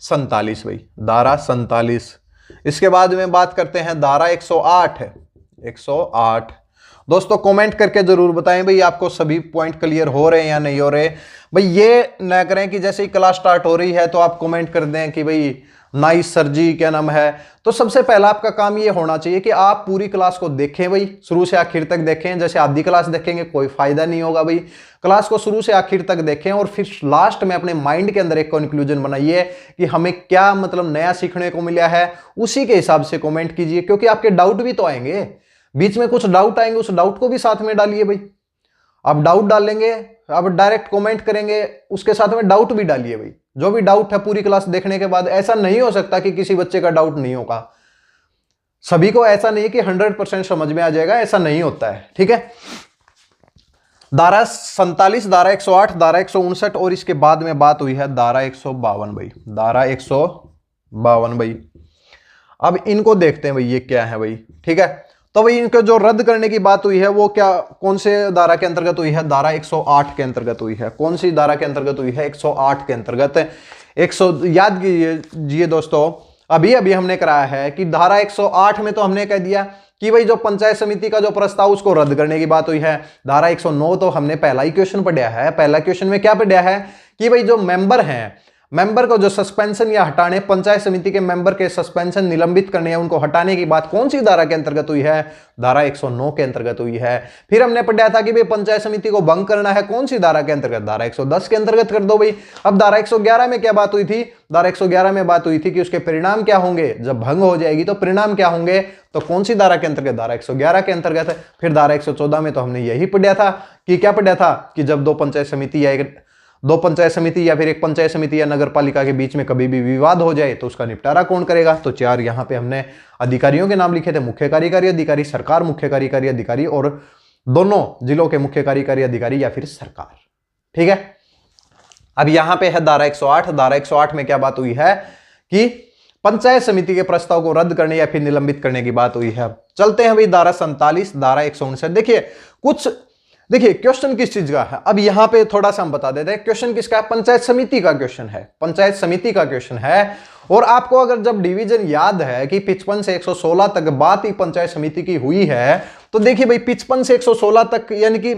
47 भाई, धारा 47। इसके बाद में बात करते हैं धारा 108 है, 108। दोस्तों कमेंट करके जरूर बताएं भाई आपको सभी पॉइंट क्लियर हो रहे हैं या नहीं हो रहे भाई। ये ना करें कि जैसे ही क्लास स्टार्ट हो रही है तो आप कमेंट कर दें कि भाई नाइस सर जी क्या नाम है। तो सबसे पहला आपका काम ये होना चाहिए कि आप पूरी क्लास को देखें भाई, शुरू से आखिर तक देखें। जैसे आधी क्लास देखेंगे कोई फायदा नहीं होगा भाई, क्लास को शुरू से आखिर तक देखें और फिर लास्ट में अपने माइंड के अंदर एक कंक्लूजन बनाइए कि हमें क्या मतलब नया सीखने को मिला है, उसी के हिसाब से कमेंट कीजिए। क्योंकि आपके डाउट भी तो आएंगे, बीच में कुछ डाउट आएंगे, उस डाउट को भी साथ में डालिए भाई। आप डाउट डालेंगे, आप डायरेक्ट कमेंट करेंगे, उसके साथ में डाउट भी डालिए भाई। जो भी डाउट है पूरी क्लास देखने के बाद, ऐसा नहीं हो सकता कि किसी बच्चे का डाउट नहीं होगा। सभी को ऐसा नहीं कि 100% समझ में आ जाएगा, ऐसा नहीं होता है, ठीक है। धारा 47, धारा 108, धारा 159 और इसके बाद में बात हुई है धारा 152 भाई, धारा 152 भाई। अब इनको देखते हैं भाई ये क्या है भाई, ठीक है। तो भाई इनको जो रद्द करने की बात हुई है वो क्या, कौन से धारा के अंतर्गत हुई है, धारा 108 के अंतर्गत हुई है। कौन सी धारा के अंतर्गत हुई है, 108 के अंतर्गत। 100 याद कीजिए दोस्तों, अभी अभी हमने कराया है कि धारा 108 में तो हमने कह दिया कि भाई जो पंचायत समिति का जो प्रस्ताव उसको रद्द करने की बात हुई है। धारा 109 तो हमने पहला ही क्वेश्चन पढ़ा है। पहला क्वेश्चन में क्या पढ़ा है कि भाई जो मेंबर हैं, मेंबर को जो सस्पेंशन या हटाने, पंचायत समिति के मेंबर के सस्पेंशन निलंबित करने या उनको हटाने की बात कौन सी धारा के अंतर्गत हुई है, धारा 109 के अंतर्गत हुई है। फिर हमने पढ़ा था कि भाई पंचायत समिति को भंग करना है, कौन सी धारा के अंतर्गत, धारा 110 के अंतर्गत कर दो भाई। अब धारा 111 में क्या बात हुई थी, धारा 111 में बात हुई थी कि उसके परिणाम क्या होंगे, जब भंग हो जाएगी तो परिणाम क्या होंगे, तो कौन सी धारा के अंतर्गत, धारा 111 के अंतर्गत। फिर धारा 114 में तो हमने यही पढ़ा था कि क्या पढ़ा था कि जब दो पंचायत समिति या फिर एक पंचायत समिति या नगर पालिका के बीच में कभी भी विवाद हो जाए तो उसका निपटारा कौन करेगा। तो 4 यहाँ पे हमने अधिकारियों के नाम लिखे थे, मुख्य कार्यकारी अधिकारी, सरकार मुख्य कार्यकारी अधिकारी और दोनों जिलों के मुख्य कार्यकारी अधिकारी या फिर सरकार, ठीक है। अब यहां पे है धारा 108। धारा 108 में क्या बात हुई है कि पंचायत समिति के प्रस्ताव को रद्द करने या फिर निलंबित करने की बात हुई है। चलते हैं भाई धारा 47, धारा 159। देखिए क्वेश्चन किस चीज का है, अब यहां पे थोड़ा सा हम बता देते हैं। क्वेश्चन किसका है, पंचायत समिति का क्वेश्चन है, पंचायत समिति का क्वेश्चन है। और आपको अगर जब डिवीजन याद है कि 55 से 116 तक बात ही पंचायत समिति की हुई है, तो देखिए भाई 55 से 116 तक यानी कि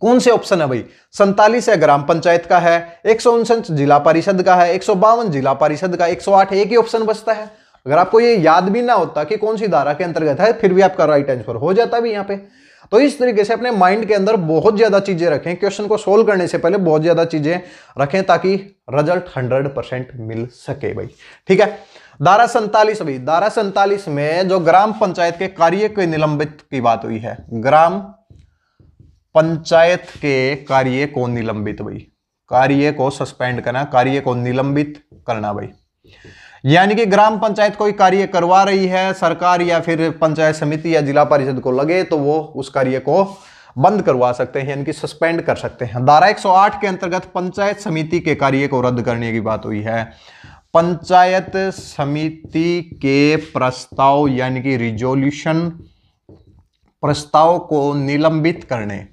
कौन से ऑप्शन है भाई, 47 है ग्राम पंचायत का है, 159 जिला परिषद का है, 152 जिला परिषद का, 108 एक ही ऑप्शन बचता है। अगर आपको ये याद भी ना होता कि कौन सी धारा के अंतर्गत है, फिर भी आपका राइट आंसर हो जाता भी यहाँ पे। तो इस तरीके से अपने माइंड के अंदर बहुत ज्यादा चीजें रखें, क्वेश्चन को सोल्व करने से पहले बहुत ज्यादा चीजें रखें ताकि रिजल्ट 100% मिल सके भाई, ठीक है। धारा 47 भाई, धारा 47 में जो ग्राम पंचायत के कार्य के निलंबित की बात हुई है, ग्राम पंचायत के कार्य को निलंबित भाई, कार्य को सस्पेंड करना, कार्य को निलंबित करना भाई। यानी कि ग्राम पंचायत कोई कार्य करवा रही है सरकार या फिर पंचायत समिति या जिला परिषद को लगे तो वो उस कार्य को बंद करवा सकते हैं, यानी कि सस्पेंड कर सकते हैं। धारा 108 के अंतर्गत पंचायत समिति के कार्य को रद्द करने की बात हुई है। पंचायत समिति के प्रस्ताव यानी कि रिजोल्यूशन प्रस्ताव को निलंबित करने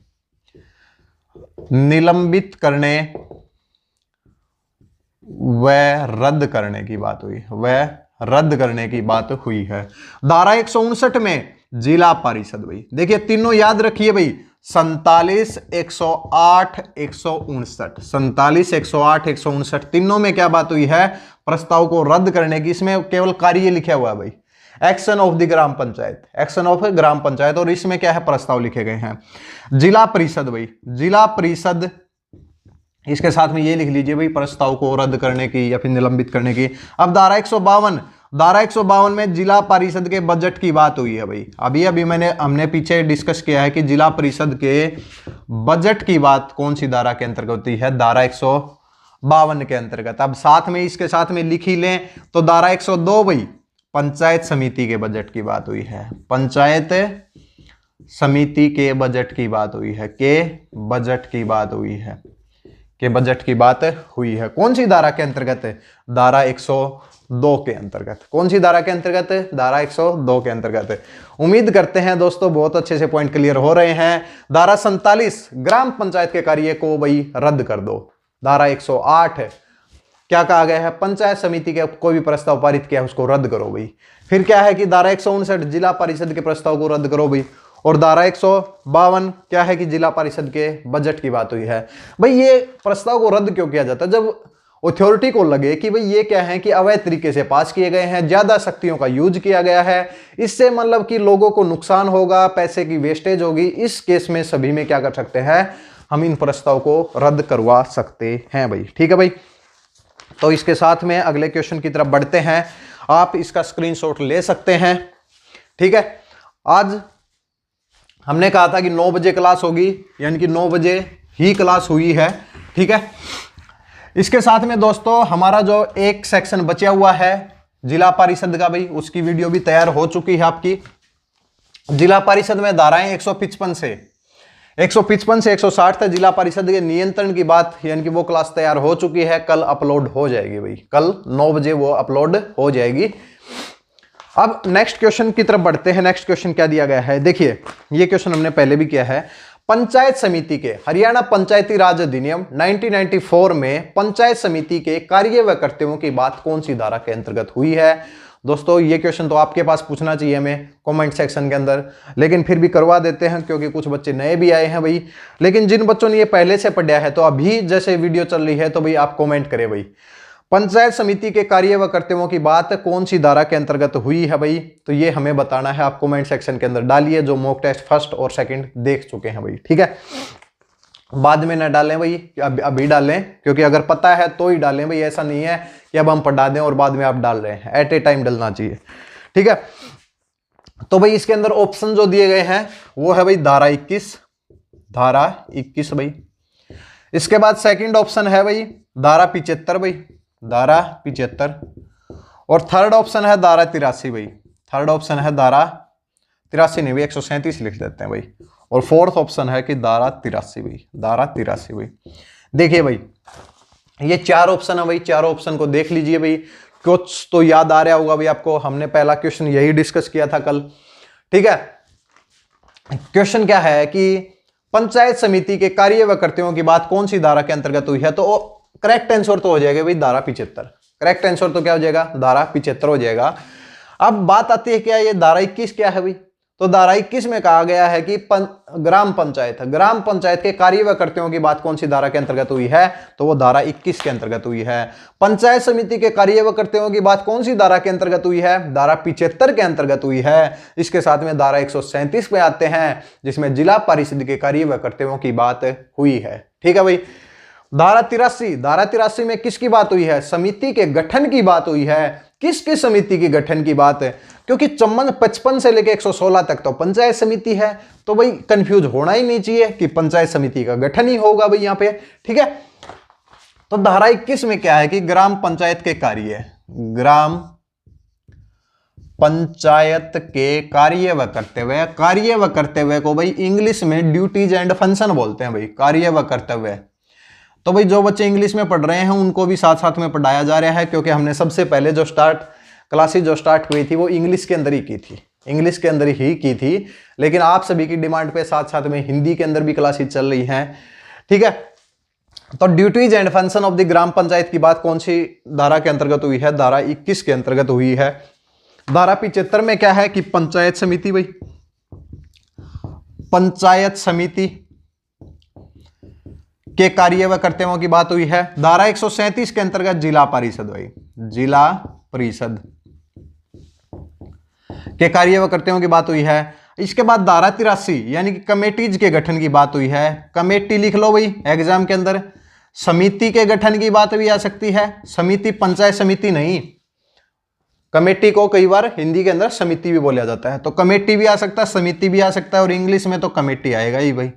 व रद्द करने की बात हुई, वह रद्द करने की बात हुई है। धारा 159 में जिला परिषद, भाई देखिए तीनों याद रखिए भाई, 47, 108, 159, 47, 108, 159 तीनों में क्या बात हुई है, प्रस्ताव को रद्द करने की। इसमें केवल कार्य लिखा हुआ है भाई, action of the gram panchayat, action of gram panchayat, और इसमें क्या है, प्रस्ताव लिखे गए हैं। जिला परिषद भाई, जिला परिषद, इसके साथ में ये लिख लीजिए भाई, प्रस्ताव को रद्द करने की या फिर निलंबित करने की। अब धारा 152, धारा 152 में जिला परिषद के बजट की बात हुई है भाई। अभी हमने पीछे डिस्कस किया है कि जिला परिषद के बजट की बात कौन सी धारा के अंतर्गत होती है, धारा 152 के अंतर्गत। अब साथ में इसके साथ में लिख ही लें तो धारा 102 भाई, पंचायत समिति के बजट की बात हुई है, पंचायत समिति के बजट की बात हुई है, के बजट की बात हुई है, के बजट की बात हुई है। कौन सी धारा के अंतर्गत, धारा 102 के अंतर्गत। कौन सी धारा के अंतर्गत, धारा 102 के अंतर्गत। उम्मीद करते हैं दोस्तों बहुत अच्छे से पॉइंट क्लियर हो रहे हैं। धारा 47, ग्राम पंचायत के कार्य को भाई रद्द कर दो। धारा 108 क्या कहा गया है, पंचायत समिति के कोई भी प्रस्ताव पारित किया है उसको रद्द करो भाई। फिर क्या है कि धारा 159 जिला परिषद के प्रस्ताव को रद्द करो भाई। और धारा 152 क्या है कि जिला परिषद के बजट की बात हुई है। भाई ये प्रस्ताव को रद्द क्यों किया जाता है, जब अथॉरिटी को लगे कि भाई ये क्या है कि अवैध तरीके से पास किए गए हैं, ज्यादा शक्तियों का यूज किया गया है, इससे मतलब कि लोगों को नुकसान होगा, पैसे की वेस्टेज होगी, इस केस में सभी में क्या कर सकते हैं, हम इन प्रस्ताव को रद्द करवा सकते हैं भाई। ठीक है भाई, तो इसके साथ में अगले क्वेश्चन की तरफ बढ़ते हैं। आप इसका स्क्रीनशॉट ले सकते हैं। ठीक है, आज हमने कहा था कि 9 बजे क्लास होगी, यानी कि 9 बजे ही क्लास हुई है। ठीक है, इसके साथ में दोस्तों हमारा जो एक सेक्शन बचा हुआ है जिला परिषद का भाई, उसकी वीडियो भी तैयार हो चुकी है आपकी। जिला परिषद में धाराएं 155 से 160 तक जिला परिषद के नियंत्रण की बात, यानी कि वो क्लास तैयार हो चुकी है, कल अपलोड हो जाएगी भाई, कल 9 बजे वो अपलोड हो जाएगी। अब नेक्स्ट क्वेश्चन की तरफ बढ़ते हैं। नेक्स्ट क्वेश्चन क्या दिया गया है, देखिए ये क्वेश्चन हमने पहले भी किया है। पंचायत समिति के हरियाणा पंचायती राज अधिनियम 1994 में पंचायत समिति के कार्य व कर्तव्यों की बात कौन सी धारा के अंतर्गत हुई है। दोस्तों ये क्वेश्चन तो आपके पास पूछना चाहिए हमें कमेंट सेक्शन के अंदर, लेकिन फिर भी करवा देते हैं क्योंकि कुछ बच्चे नए भी आए हैं भाई। लेकिन जिन बच्चों ने ये पहले से पढ़ा है तो अभी जैसे वीडियो चल रही है तो भाई आप कमेंट करें भाई, पंचायत समिति के कार्य व कर्तव्यों की बात कौन सी धारा के अंतर्गत हुई है भाई, तो ये हमें बताना है। आप कमेंट सेक्शन के अंदर डालिए जो मॉक टेस्ट फर्स्ट और सेकंड देख चुके हैं भाई। ठीक है, बाद में न डालें भाई, अभी डालें, क्योंकि अगर पता है तो ही डालें भाई, ऐसा नहीं है कि अब हम पढ़ा दें और बाद में आप डाल रहे हैं, एट ए टाइम डलना चाहिए। ठीक है, तो भाई इसके अंदर ऑप्शन जो दिए गए हैं वो है भाई धारा 21, धारा 21 भाई। इसके बाद सेकंड ऑप्शन है भाई धारा 75 भाई, धारा 75। और थर्ड ऑप्शन है धारा 83 भाई, थर्ड ऑप्शन है धारा 83 नहीं भाई 137 लिख देते हैं भाई। और फोर्थ ऑप्शन है कि धारा 83 भाई, धारा 83 भाई। देखिए भाई ये 4 ऑप्शन है भाई, चारों ऑप्शन को देख लीजिए भाई। कुछ तो याद आ रहा होगा भाई आपको, हमने पहला क्वेश्चन यही डिस्कस किया था कल। ठीक है, क्वेश्चन क्या है कि पंचायत समिति के कार्य व कर्तव्यों की बात कौन सी धारा के अंतर्गत हुई है, तो करेक्ट आंसर तो हो जाएगा भाई धारा 75। करेक्ट आंसर तो क्या हो जाएगा, धारा 75 हो जाएगा। अब बात आती है क्या ये धारा 21 क्या है भाई, तो धारा 21 में कहा गया है कि ग्राम पंचायत के कार्य व कर्तव्यों की बात कौन सी धारा के अंतर्गत हुई है, तो वो धारा 21 के अंतर्गत हुई है। पंचायत समिति के कार्य व कर्तव्यों की बात कौन सी धारा के अंतर्गत हुई है, धारा 75 के अंतर्गत हुई है। इसके साथ में धारा 137 पे आते हैं जिसमें जिला परिषद के कार्य व कर्तव्यों की बात हुई है। ठीक है भाई, धारा 83 में किसकी बात हुई है, समिति के गठन की बात हुई है। किसकी समिति के गठन की बात है, क्योंकि 55 से लेकर 116 तक तो पंचायत समिति है, तो भाई कंफ्यूज होना ही नहीं चाहिए कि पंचायत समिति का गठन ही होगा भाई यहाँ पे। ठीक है, तो धारा 21 में क्या है कि ग्राम पंचायत के कार्य, ग्राम पंचायत के कार्य व कर्तव्य को भाई इंग्लिश में ड्यूटीज एंड फंक्शन बोलते हैं भाई, कार्य व कर्तव्य। तो भाई जो बच्चे इंग्लिश में पढ़ रहे हैं उनको भी साथ साथ में पढ़ाया जा रहा है, क्योंकि हमने सबसे पहले जो क्लासेस जो स्टार्ट हुई थी वो इंग्लिश के अंदर ही की थी, इंग्लिश के अंदर ही की थी। लेकिन आप सभी की डिमांड पे साथ साथ में हिंदी के अंदर भी क्लासेस चल रही हैं। ठीक है, तो duties and function of the gram panchayat की बात कौन सी धारा के अंतर्गत हुई है? धारा 21 के अंतर्गत हुई है। धारा 75 में क्या है कि पंचायत समिति, भाई पंचायत समिति के कार्य व कर्तव्यों की बात हुई है। धारा 137 के अंतर्गत जिला परिषद, भाई जिला परिषद के कार्य व कर्तव्यों की बात हुई है। इसके बाद धारा 83 यानी कि कमेटीज के गठन की बात हुई है। कमेटी लिख लो भाई एग्जाम के अंदर। समिति के गठन की बात भी आ सकती है, समिति पंचायत समिति नहीं। कमेटी को कई बार हिंदी के अंदर समिति भी बोला जाता है, तो कमेटी भी आ सकता है, समिति भी आ सकता है, और इंग्लिश में तो कमेटी आएगा ही भाई,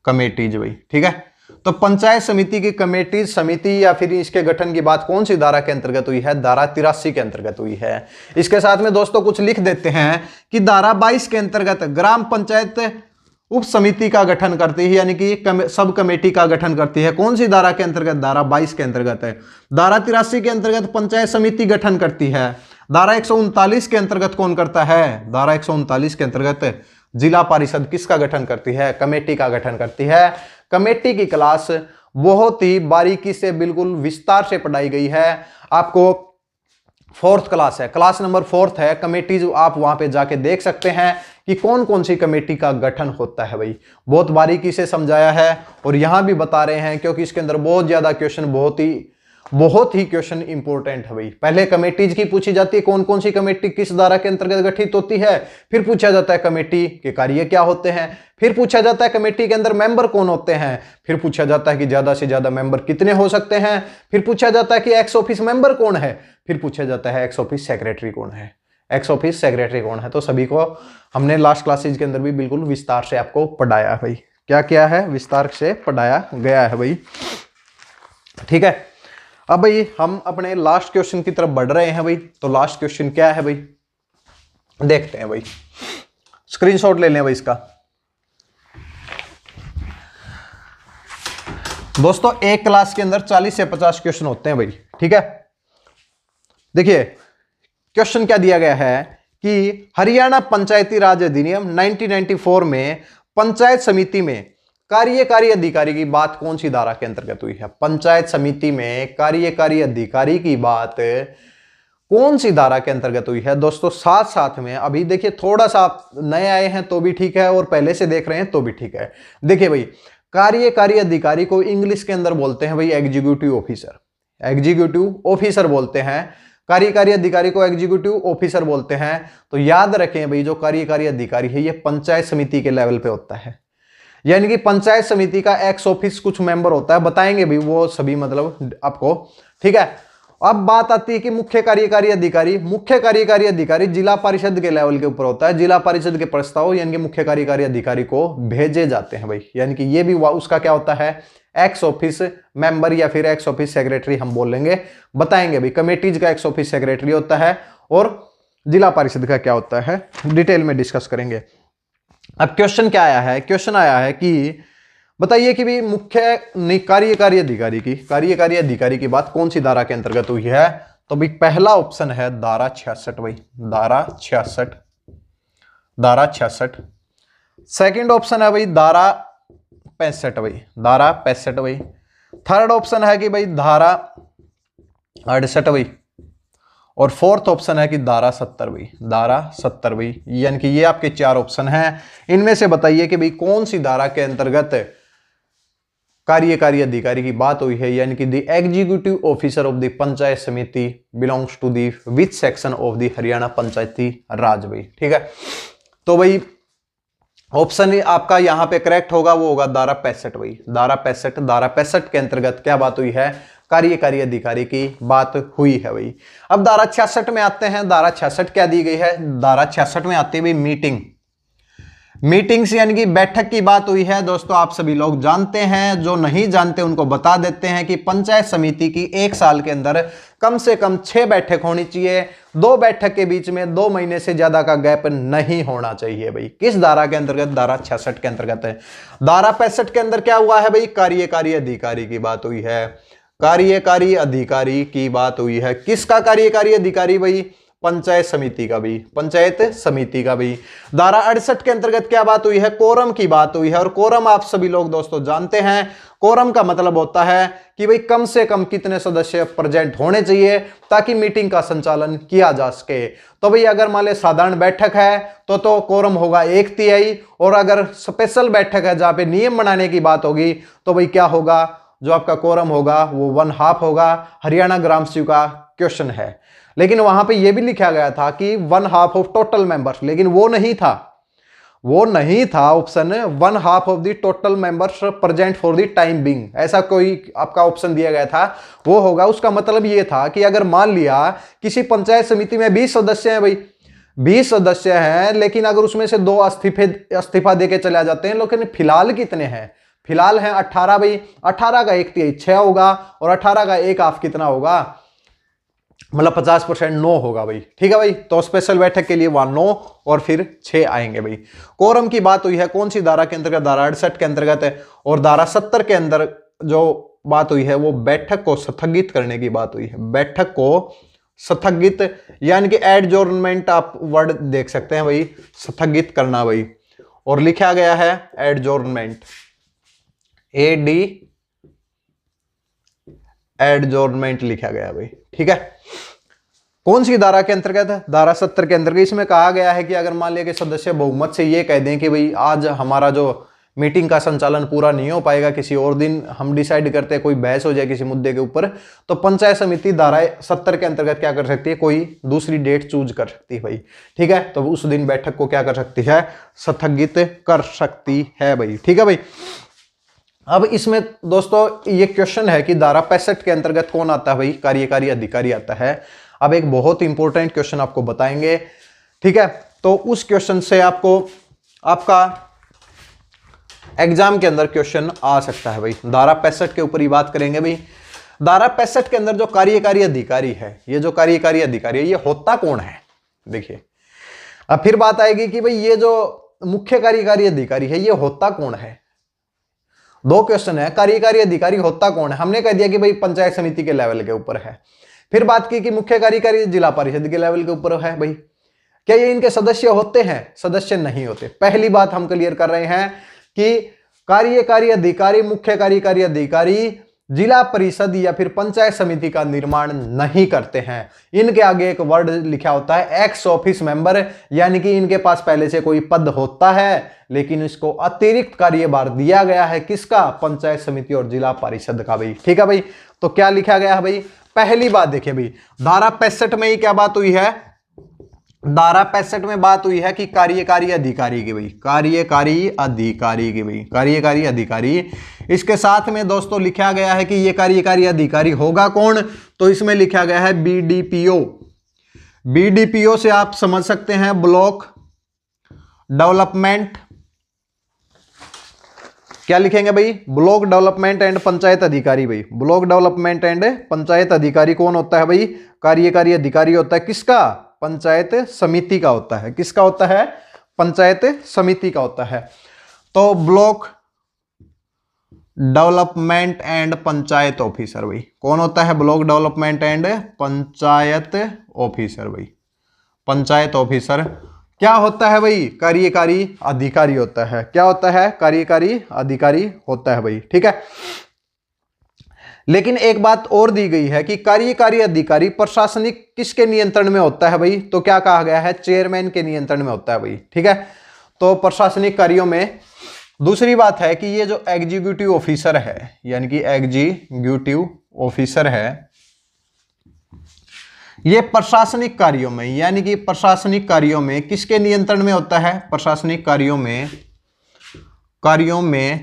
कमेटीज भाई, ठीक है। तो पंचायत समिति की कमेटी समिति या फिर इसके गठन की बात कौन सी धारा के अंतर्गत हुई है? धारा 83 के अंतर्गत हुई है। इसके साथ में दोस्तों कुछ लिख देते हैं कि धारा 22 के अंतर्गत ग्राम पंचायत उप समिति का गठन करती है, यानी कि सब कमेटी का गठन करती है। कौन सी धारा के अंतर्गत? धारा 22 के अंतर्गत है। धारा 83 के अंतर्गत पंचायत समिति गठन करती है। धारा 139 के अंतर्गत कौन करता है? धारा 139 के अंतर्गत जिला परिषद किसका गठन करती है? कमेटी का गठन करती है। कमेटी की क्लास बहुत ही बारीकी से बिल्कुल विस्तार से पढ़ाई गई है। आपको 4th क्लास है, क्लास नंबर 4th है। कमेटीज आप वहां पे जाके देख सकते हैं कि कौन कौन सी कमेटी का गठन होता है भाई, बहुत बारीकी से समझाया है। और यहां भी बता रहे हैं क्योंकि इसके अंदर बहुत ज्यादा क्वेश्चन, बहुत ही क्वेश्चन इंपॉर्टेंट है भाई। पहले कमेटीज की पूछी जाती है, कौन कौन सी कमेटी किस धारा के अंतर्गत गठित होती है। फिर पूछा जाता है कमेटी के कार्य क्या होते हैं। फिर पूछा जाता है कमेटी के अंदर मेंबर कौन होते हैं। फिर पूछा जाता है कि ज्यादा से ज्यादा मेंबर कितने हो सकते हैं। फिर पूछा जाता है कि एक्स ऑफिस मेंबर कौन है। फिर पूछा जाता है एक्स ऑफिस सेक्रेटरी कौन है। एक्स ऑफिस सेक्रेटरी कौन है। तो सभी को हमने लास्ट क्लासेज के अंदर भी बिल्कुल विस्तार से आपको पढ़ाया भाई। क्या क्या है? विस्तार से पढ़ाया गया है भाई, ठीक है। अब भाई हम अपने लास्ट क्वेश्चन की तरफ बढ़ रहे हैं भाई। तो लास्ट क्वेश्चन क्या है भाई, देखते हैं भाई। स्क्रीनशॉट ले लें भाई इसका। दोस्तों एक क्लास के अंदर 40 से 50 क्वेश्चन होते हैं भाई, ठीक है। देखिए क्वेश्चन क्या दिया गया है कि हरियाणा पंचायती राज अधिनियम 1994 में पंचायत समिति में कार्यकारी अधिकारी की बात कौन सी धारा के अंतर्गत हुई है? पंचायत समिति में कार्यकारी अधिकारी की बात कौन सी धारा के अंतर्गत हुई है? दोस्तों साथ साथ में अभी देखिए, थोड़ा सा आप नए आए हैं तो भी ठीक है और पहले से देख रहे हैं तो भी ठीक है। देखिए भाई, कार्यकारी अधिकारी को इंग्लिश के अंदर बोलते हैं भाई एग्जीक्यूटिव ऑफिसर। एग्जीक्यूटिव ऑफिसर बोलते हैं, कार्यकारी अधिकारी को एग्जीक्यूटिव ऑफिसर बोलते हैं। तो याद रखें भाई, जो कार्यकारी अधिकारी है ये पंचायत समिति के लेवल पे होता है, यानी कि पंचायत समिति का एक्स ऑफिस कुछ मेंबर होता है, बताएंगे भी वो सभी मतलब आपको, ठीक है। अब बात आती है कि मुख्य कार्यकारी अधिकारी। मुख्य कार्यकारी अधिकारी जिला परिषद के लेवल के ऊपर होता है। जिला परिषद के प्रस्ताव यानी कि मुख्य कार्यकारी अधिकारी को भेजे जाते हैं भाई, यानी कि ये भी उसका क्या होता है? एक्स ऑफिस मेंबर या फिर एक्स ऑफिस सेक्रेटरी हम बोलेंगे, बताएंगे भाई। कमेटीज का एक्स ऑफिस सेक्रेटरी होता है और जिला परिषद का क्या होता है, डिटेल में डिस्कस करेंगे। अब क्वेश्चन क्या आया है? क्वेश्चन आया है कि बताइए कि भी मुख्य कार्यकारी अधिकारी की बात कौन सी धारा के अंतर्गत हुई है? तो भाई पहला ऑप्शन है धारा 66 भाई, धारा 66। सेकंड ऑप्शन है भाई धारा 65 भाई, धारा 65 भाई। थर्ड ऑप्शन है कि भाई धारा 68 भाई। और फोर्थ ऑप्शन है कि धारा 70 भाई, धारा 70 भाई। यानी कि ये आपके 4 ऑप्शन हैं। इनमें से बताइए कि भाई कौन सी धारा के अंतर्गत कार्यकारी अधिकारी की बात हुई है, यानी कि the executive officer of the panchayat samiti belongs to the which section of the Haryana Panchayati Raj भाई, ठीक है। तो भाई ऑप्शन आपका यहां पे करेक्ट होगा, वो होगा धारा 65 भाई, धारा 65 के अंतर्गत क्या बात हुई है? कार्यकारी अधिकारी की बात हुई है भाई। अब धारा 66 में आते हैं। धारा 66 क्या दी गई है? धारा 66 में आती है भाई मीटिंग्स यानी कि बैठक की बात हुई है। दोस्तों आप सभी लोग जानते हैं, जो नहीं जानते उनको बता देते हैं कि पंचायत समिति की 1 साल के अंदर कम से कम 6 बैठक होनी चाहिए। 2 बैठक के बीच में 2 महीने से ज्यादा का गैप नहीं होना चाहिए भाई। किस धारा के अंतर्गत? धारा 66 के अंतर्गत है। धारा 65 के अंदर क्या हुआ है भाई? कार्यकारी अधिकारी की बात हुई है। कार्यकारी अधिकारी की बात हुई है। किसका कार्यकारी अधिकारी भाई? पंचायत समिति का भी, पंचायत समिति का भी। धारा 68 के अंतर्गत क्या बात हुई है, कोरम की बात हुई है। और कोरम आप सभी लोग दोस्तों जानते हैं, कोरम का मतलब होता है कि भाई कम से कम कितने सदस्य प्रेजेंट होने चाहिए ताकि मीटिंग का संचालन किया जा सके। तो भाई अगर मान ले साधारण बैठक है तो कोरम होगा 1/3, और अगर स्पेशल बैठक है जहां पे नियम बनाने की बात होगी तो भाई क्या होगा, जो आपका कोरम होगा वो 1/2 होगा। हरियाणा ग्राम सभा का क्वेश्चन है, लेकिन वहां पे ये भी लिखा गया था कि 1/2 ऑफ टोटल मेंबर्स, लेकिन वो नहीं था option 1/2 of the total members present for the time being, ऐसा कोई आपका ऑप्शन दिया गया था, वो होगा। उसका मतलब ये था कि अगर मान लिया किसी पंचायत समिति में 20 सदस्य हैं, भाई 20 सदस्य हैं, लेकिन अगर उसमें से 2 इस्तीफा देके चले जाते हैं, लेकिन फिलहाल कितने हैं, फिलहाल हैं 18, भाई 18 का 1/3 6 होगा, और 18 का 1/2 कितना होगा, मतलब 50% 9 होगा भाई। ठीक है भाई, तो स्पेशल बैठक के लिए वहां 9 और फिर 6 आएंगे भाई। कोरम की बात हुई है कौन सी धारा के अंतर्गत, धारा 68 के अंतर्गत है। और धारा 70 के अंदर जो बात हुई है वो बैठक को स्थगित करने की बात हुई है। बैठक को स्थगित यानी कि एडजोर्नमेंट आप वर्ड देख सकते हैं भाई, स्थगित करना भाई। और लिखा गया है एडजोर्नमेंट, एडजोर्नमेंट लिखा गया भाई। ठीक है, कौन सी धारा के अंतर्गत है, धारा 70 के अंतर्गत। इसमें कहा गया है कि अगर मान लिया कि सदस्य बहुमत से ये कह दें कि भाई आज हमारा जो मीटिंग का संचालन पूरा नहीं हो पाएगा, किसी और दिन हम डिसाइड करते हैं, कोई बहस हो जाए किसी मुद्दे के ऊपर, तो पंचायत समिति धारा 70 के अंतर्गत क्या कर सकती है, कोई दूसरी डेट चूज कर सकती है भाई। ठीक है, तो उस दिन बैठक को क्या कर सकती है, स्थगित कर सकती है भाई। ठीक है भाई। अब इसमें दोस्तों ये क्वेश्चन है कि धारा 65 के अंतर्गत कौन आता है भाई, कार्यकारी अधिकारी आता है। अब एक बहुत इंपॉर्टेंट क्वेश्चन आपको बताएंगे। ठीक है, तो उस क्वेश्चन से आपका एग्जाम के अंदर क्वेश्चन आ सकता है भाई। धारा 65 के ऊपर ही बात करेंगे भाई। धारा 65 के अंदर जो कार्यकारी अधिकारी है, ये जो कार्यकारी अधिकारी है ये होता कौन है, देखिए। अब फिर बात आएगी कि भाई ये जो मुख्य कार्यकारी अधिकारी है ये होता कौन है। 2 क्वेश्चन है, कार्यकारी अधिकारी होता कौन है। हमने कह दिया कि भाई पंचायत समिति के लेवल के ऊपर है। फिर बात की कि मुख्य कार्यकारी जिला परिषद के लेवल के ऊपर है भाई। क्या ये इनके सदस्य होते हैं, सदस्य नहीं होते। पहली बात हम क्लियर कर रहे हैं कि कार्यकारी अधिकारी, मुख्य कार्यकारी अधिकारी जिला परिषद या फिर पंचायत समिति का निर्माण नहीं करते हैं। इनके आगे एक वर्ड लिखा होता है एक्स ऑफिस मेंबर, यानी कि इनके पास पहले से कोई पद होता है लेकिन इसको अतिरिक्त कार्यभार दिया गया है, किसका, पंचायत समिति और जिला परिषद का भाई। ठीक है भाई, तो क्या लिखा गया है भाई, पहली बात देखिए भाई, धारा 65 में ही क्या बात हुई है, धारा 65 में बात हुई है कि कार्यकारी अधिकारी की भाई, कार्यकारी अधिकारी की भाई, कार्यकारी अधिकारी। इसके साथ में दोस्तों लिखा गया है कि ये कार्यकारी अधिकारी होगा कौन, तो इसमें लिखा गया है बीडीपीओ। बीडीपीओ से आप समझ सकते हैं ब्लॉक डेवलपमेंट, क्या लिखेंगे भाई, ब्लॉक डेवलपमेंट एंड पंचायत अधिकारी भाई। ब्लॉक डेवलपमेंट एंड पंचायत अधिकारी कौन होता है भाई, कार्यकारी अधिकारी होता है किसका, पंचायत समिति का होता है। किसका होता है, पंचायत समिति का होता है। तो block development and panchayat officer भाई कौन होता है, block development and panchayat officer भाई। पंचायत ऑफिसर क्या होता है भाई, कार्यकारी अधिकारी होता है। क्या होता है, कार्यकारी अधिकारी होता है भाई। ठीक है, लेकिन एक बात और दी गई है कि कार्यकारी अधिकारी प्रशासनिक किसके नियंत्रण में होता है भाई, तो क्या कहा गया है, चेयरमैन के नियंत्रण में होता है भाई। ठीक है, तो प्रशासनिक कार्यों में। दूसरी बात है कि ये जो एग्जीक्यूटिव ऑफिसर है, यानी कि एग्जीक्यूटिव ऑफिसर है, ये प्रशासनिक कार्यों में, यानी कि प्रशासनिक कार्यों में किसके नियंत्रण में होता है, प्रशासनिक कार्यों में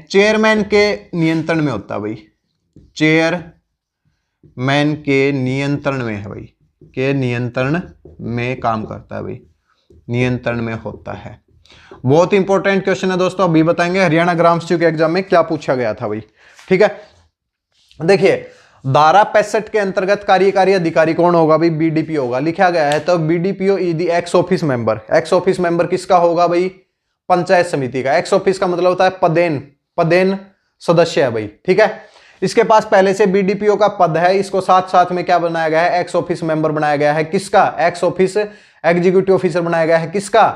चेयरमैन के नियंत्रण में होता है भाई। चेयरमैन के नियंत्रण में है भाई, के नियंत्रण में काम करता है भाई, नियंत्रण में होता है। बहुत इंपॉर्टेंट क्वेश्चन है दोस्तों, अभी बताएंगे हरियाणा ग्राम सभा के एग्जाम में क्या पूछा गया था भाई। ठीक है, देखिए धारा 65 के अंतर्गत कार्यकारी अधिकारी कौन होगा भाई, बीडीपीओ होगा, लिखा गया है। तो BDPO is the x office member. X office member किसका होगा भाई, पंचायत समिति का। एक्स ऑफिस का मतलब होता है पदेन सदस्य है भाई। ठीक है, इसके पास पहले से बीडीपीओ का पद है, इसको साथ साथ में क्या बनाया गया है, एक्स ऑफिस मेंबर बनाया गया है। किसका? एक्स ऑफिस एग्जीक्यूटिव ऑफिसर बनाया गया है। किसका?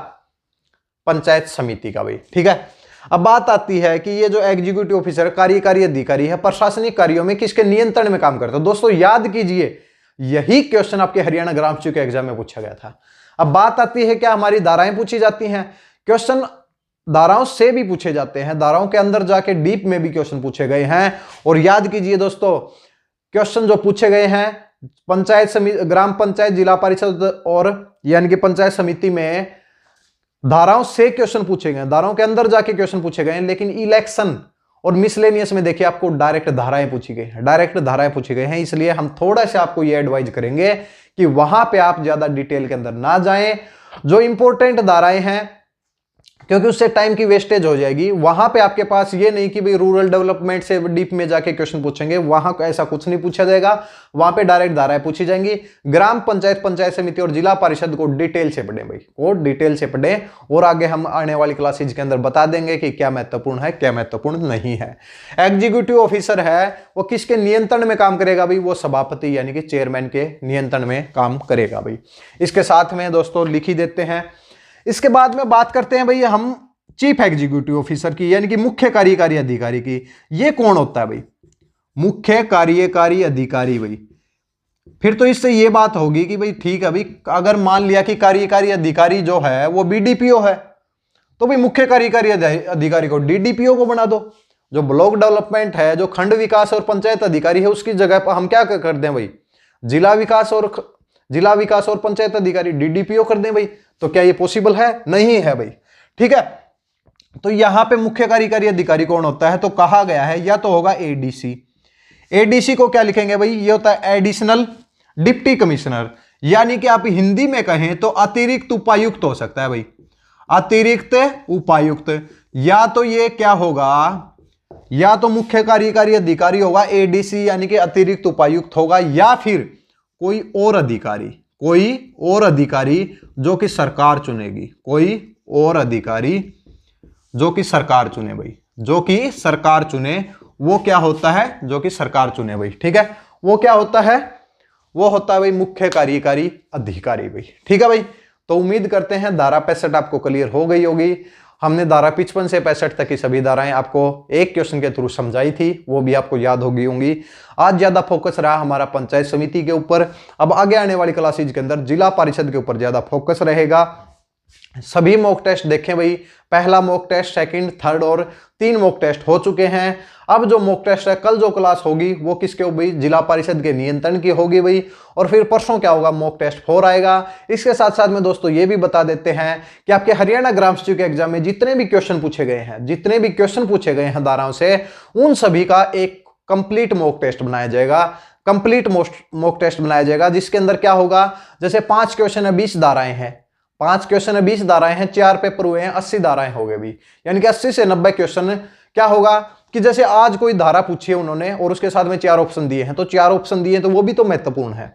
पंचायत समिति का भाई। ठीक है, अब बात आती है कि ये जो एग्जीक्यूटिव ऑफिसर कार्यकारी अधिकारी है, प्रशासनिक कार्यों में किसके नियंत्रण में काम करता है? दोस्तों याद कीजिए, यही क्वेश्चन आपके हरियाणा ग्राम सेवक के एग्जाम में पूछा गया था। अब बात आती है क्या हमारी धाराएं पूछी जाती हैं? क्वेश्चन धाराओं से भी पूछे जाते हैं, धाराओं के अंदर जाके डीप में भी क्वेश्चन पूछे गए हैं। और याद कीजिए दोस्तों, क्वेश्चन जो पूछे गए हैं पंचायत समिति, ग्राम पंचायत, जिला परिषद और यानी कि पंचायत समिति में धाराओं से क्वेश्चन पूछे गए, धाराओं के अंदर जाके क्वेश्चन पूछे गए हैं। लेकिन इलेक्शन और मिसलेनियस में देखिए आपको डायरेक्ट धाराएं पूछी गई हैं, डायरेक्ट धाराएं पूछी गई हैं। इसलिए हम थोड़ा सा आपको ये एडवाइज करेंगे कि वहां पे आप ज्यादा डिटेल के अंदर ना जाएं। जो इंपॉर्टेंट धाराएं हैं, क्योंकि उससे टाइम की वेस्टेज हो जाएगी, वहां पे आपके पास ये नहीं कि भाई रूरल डेवलपमेंट से डीप में जाके क्वेश्चन पूछेंगे, वहां ऐसा कुछ नहीं पूछा जाएगा। वहां पे डायरेक्ट धाराएं पूछी जाएंगी। ग्राम पंचायत, पंचायत समिति और जिला परिषद को डिटेल से पढ़ें भाई, को डिटेल से पढ़ें। और आगे हम आने वाली क्लासेज के अंदर बता देंगे कि क्या महत्वपूर्ण है, क्या महत्वपूर्ण नहीं है। एग्जीक्यूटिव ऑफिसर है वो किसके नियंत्रण में काम करेगा भाई? वो सभापति यानी कि चेयरमैन के नियंत्रण में काम करेगा भाई। इसके साथ में दोस्तों लिख ही देते हैं। इसके बाद में बात करते हैं भाई हम चीफ एग्जीक्यूटिव ऑफिसर की, यानी कि मुख्य कार्यकारी अधिकारी की। ये कौन होता है भाई? मुख्य कार्यकारी अधिकारी भाई। फिर तो इससे ये बात होगी कि भाई ठीक है भाई, अगर मान लिया कि कार्यकारी अधिकारी जो है वो बीडीपीओ है, तो भाई मुख्य कार्यकारी अधिकारी को डीडीपीओ को बना दो। जो ब्लॉक डेवलपमेंट है, जो खंड विकास और पंचायत अधिकारी है, उसकी जगह पर हम क्या कर दें भाई? जिला विकास और पंचायत अधिकारी डीडीपीओ कर दें भाई। तो क्या ये पॉसिबल है? नहीं है भाई। ठीक है, तो यहां पे मुख्य कार्यकारी अधिकारी कौन होता है? तो कहा गया है या तो होगा एडीसी। एडीसी को क्या लिखेंगे भाई? ये होता है एडिशनल डिप्टी कमिश्नर, यानी कि आप हिंदी में कहें तो अतिरिक्त उपायुक्त हो सकता है भाई, अतिरिक्त उपायुक्त। या तो ये क्या होगा, या तो मुख्य कार्यकारी अधिकारी होगा एडीसी यानी कि अतिरिक्त उपायुक्त होगा, या फिर कोई और अधिकारी जो कि सरकार चुनेगी, कोई और अधिकारी जो कि सरकार चुने भाई, जो कि सरकार चुने। वो क्या होता है? जो कि सरकार चुने भाई। ठीक है, वो क्या होता है? वो होता है भाई मुख्य कार्यकारी अधिकारी भाई। ठीक है भाई, तो उम्मीद करते हैं धारा 65 आपको क्लियर हो गई होगी। हमने धारा 55 से 65 तक की सभी धाराएं आपको एक क्वेश्चन के थ्रू समझाई थी, वो भी आपको याद होगी होंगी। आज ज्यादा फोकस रहा हमारा पंचायत समिति के ऊपर। अब आगे आने वाली क्लासेज के अंदर जिला परिषद के ऊपर ज्यादा फोकस रहेगा। सभी मॉक टेस्ट देखें भाई, पहला मॉक टेस्ट, सेकंड, थर्ड और 3 मॉक टेस्ट हो चुके हैं। अब जो मॉक टेस्ट है, कल जो क्लास होगी वो किसके होगी? जिला परिषद के नियंत्रण की होगी भाई। और फिर परसों क्या होगा? मॉक टेस्ट 4 आएगा। इसके साथ साथ में दोस्तों ये भी बता देते हैं कि आपके हरियाणा ग्राम सेवक के एग्जाम में जितने भी क्वेश्चन पूछे गए हैं धाराओं से, उन सभी का एक कंप्लीट मॉक टेस्ट बनाया जाएगा। कंप्लीट मॉक टेस्ट बनाया जाएगा जिसके अंदर क्या होगा, जैसे 5 क्वेश्चन है, 20 धाराएं हैं, 5 क्वेश्चन है, 20 धाराएं हैं, 4 पेपर हुए हैं, 80 धाराएं हो गए भी, यानी कि 80 से 90 क्वेश्चन। क्या होगा कि जैसे आज कोई धारा पूछी है उन्होंने और उसके साथ में 4 ऑप्शन दिए हैं, तो 4 ऑप्शन दिए तो वो भी तो महत्वपूर्ण है,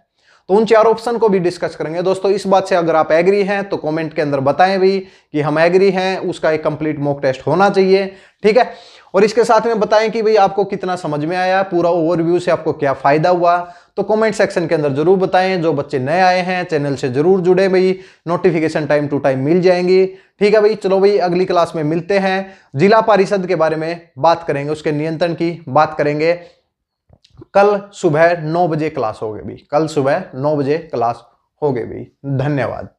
तो उन 4 ऑप्शन को भी डिस्कस करेंगे दोस्तों। इस बात से अगर आप एग्री हैं तो कमेंट के अंदर बताएं भी कि हम एग्री हैं, उसका एक कंप्लीट मॉक टेस्ट होना चाहिए। ठीक है, और इसके साथ में बताएं कि भाई आपको कितना समझ में आया, पूरा ओवरव्यू से आपको क्या फायदा हुआ, तो कमेंट सेक्शन के अंदर जरूर बताएं। जो बच्चे नए आए हैं चैनल से जरूर जुड़े भाई, नोटिफिकेशन टाइम टू टाइम मिल जाएंगी। ठीक है भाई, चलो भाई अगली क्लास में मिलते हैं। जिला परिषद के बारे में बात करेंगे, उसके नियंत्रण की बात करेंगे। कल सुबह 9 बजे क्लास होगी भाई, कल सुबह 9 बजे क्लास होगी भाई। धन्यवाद।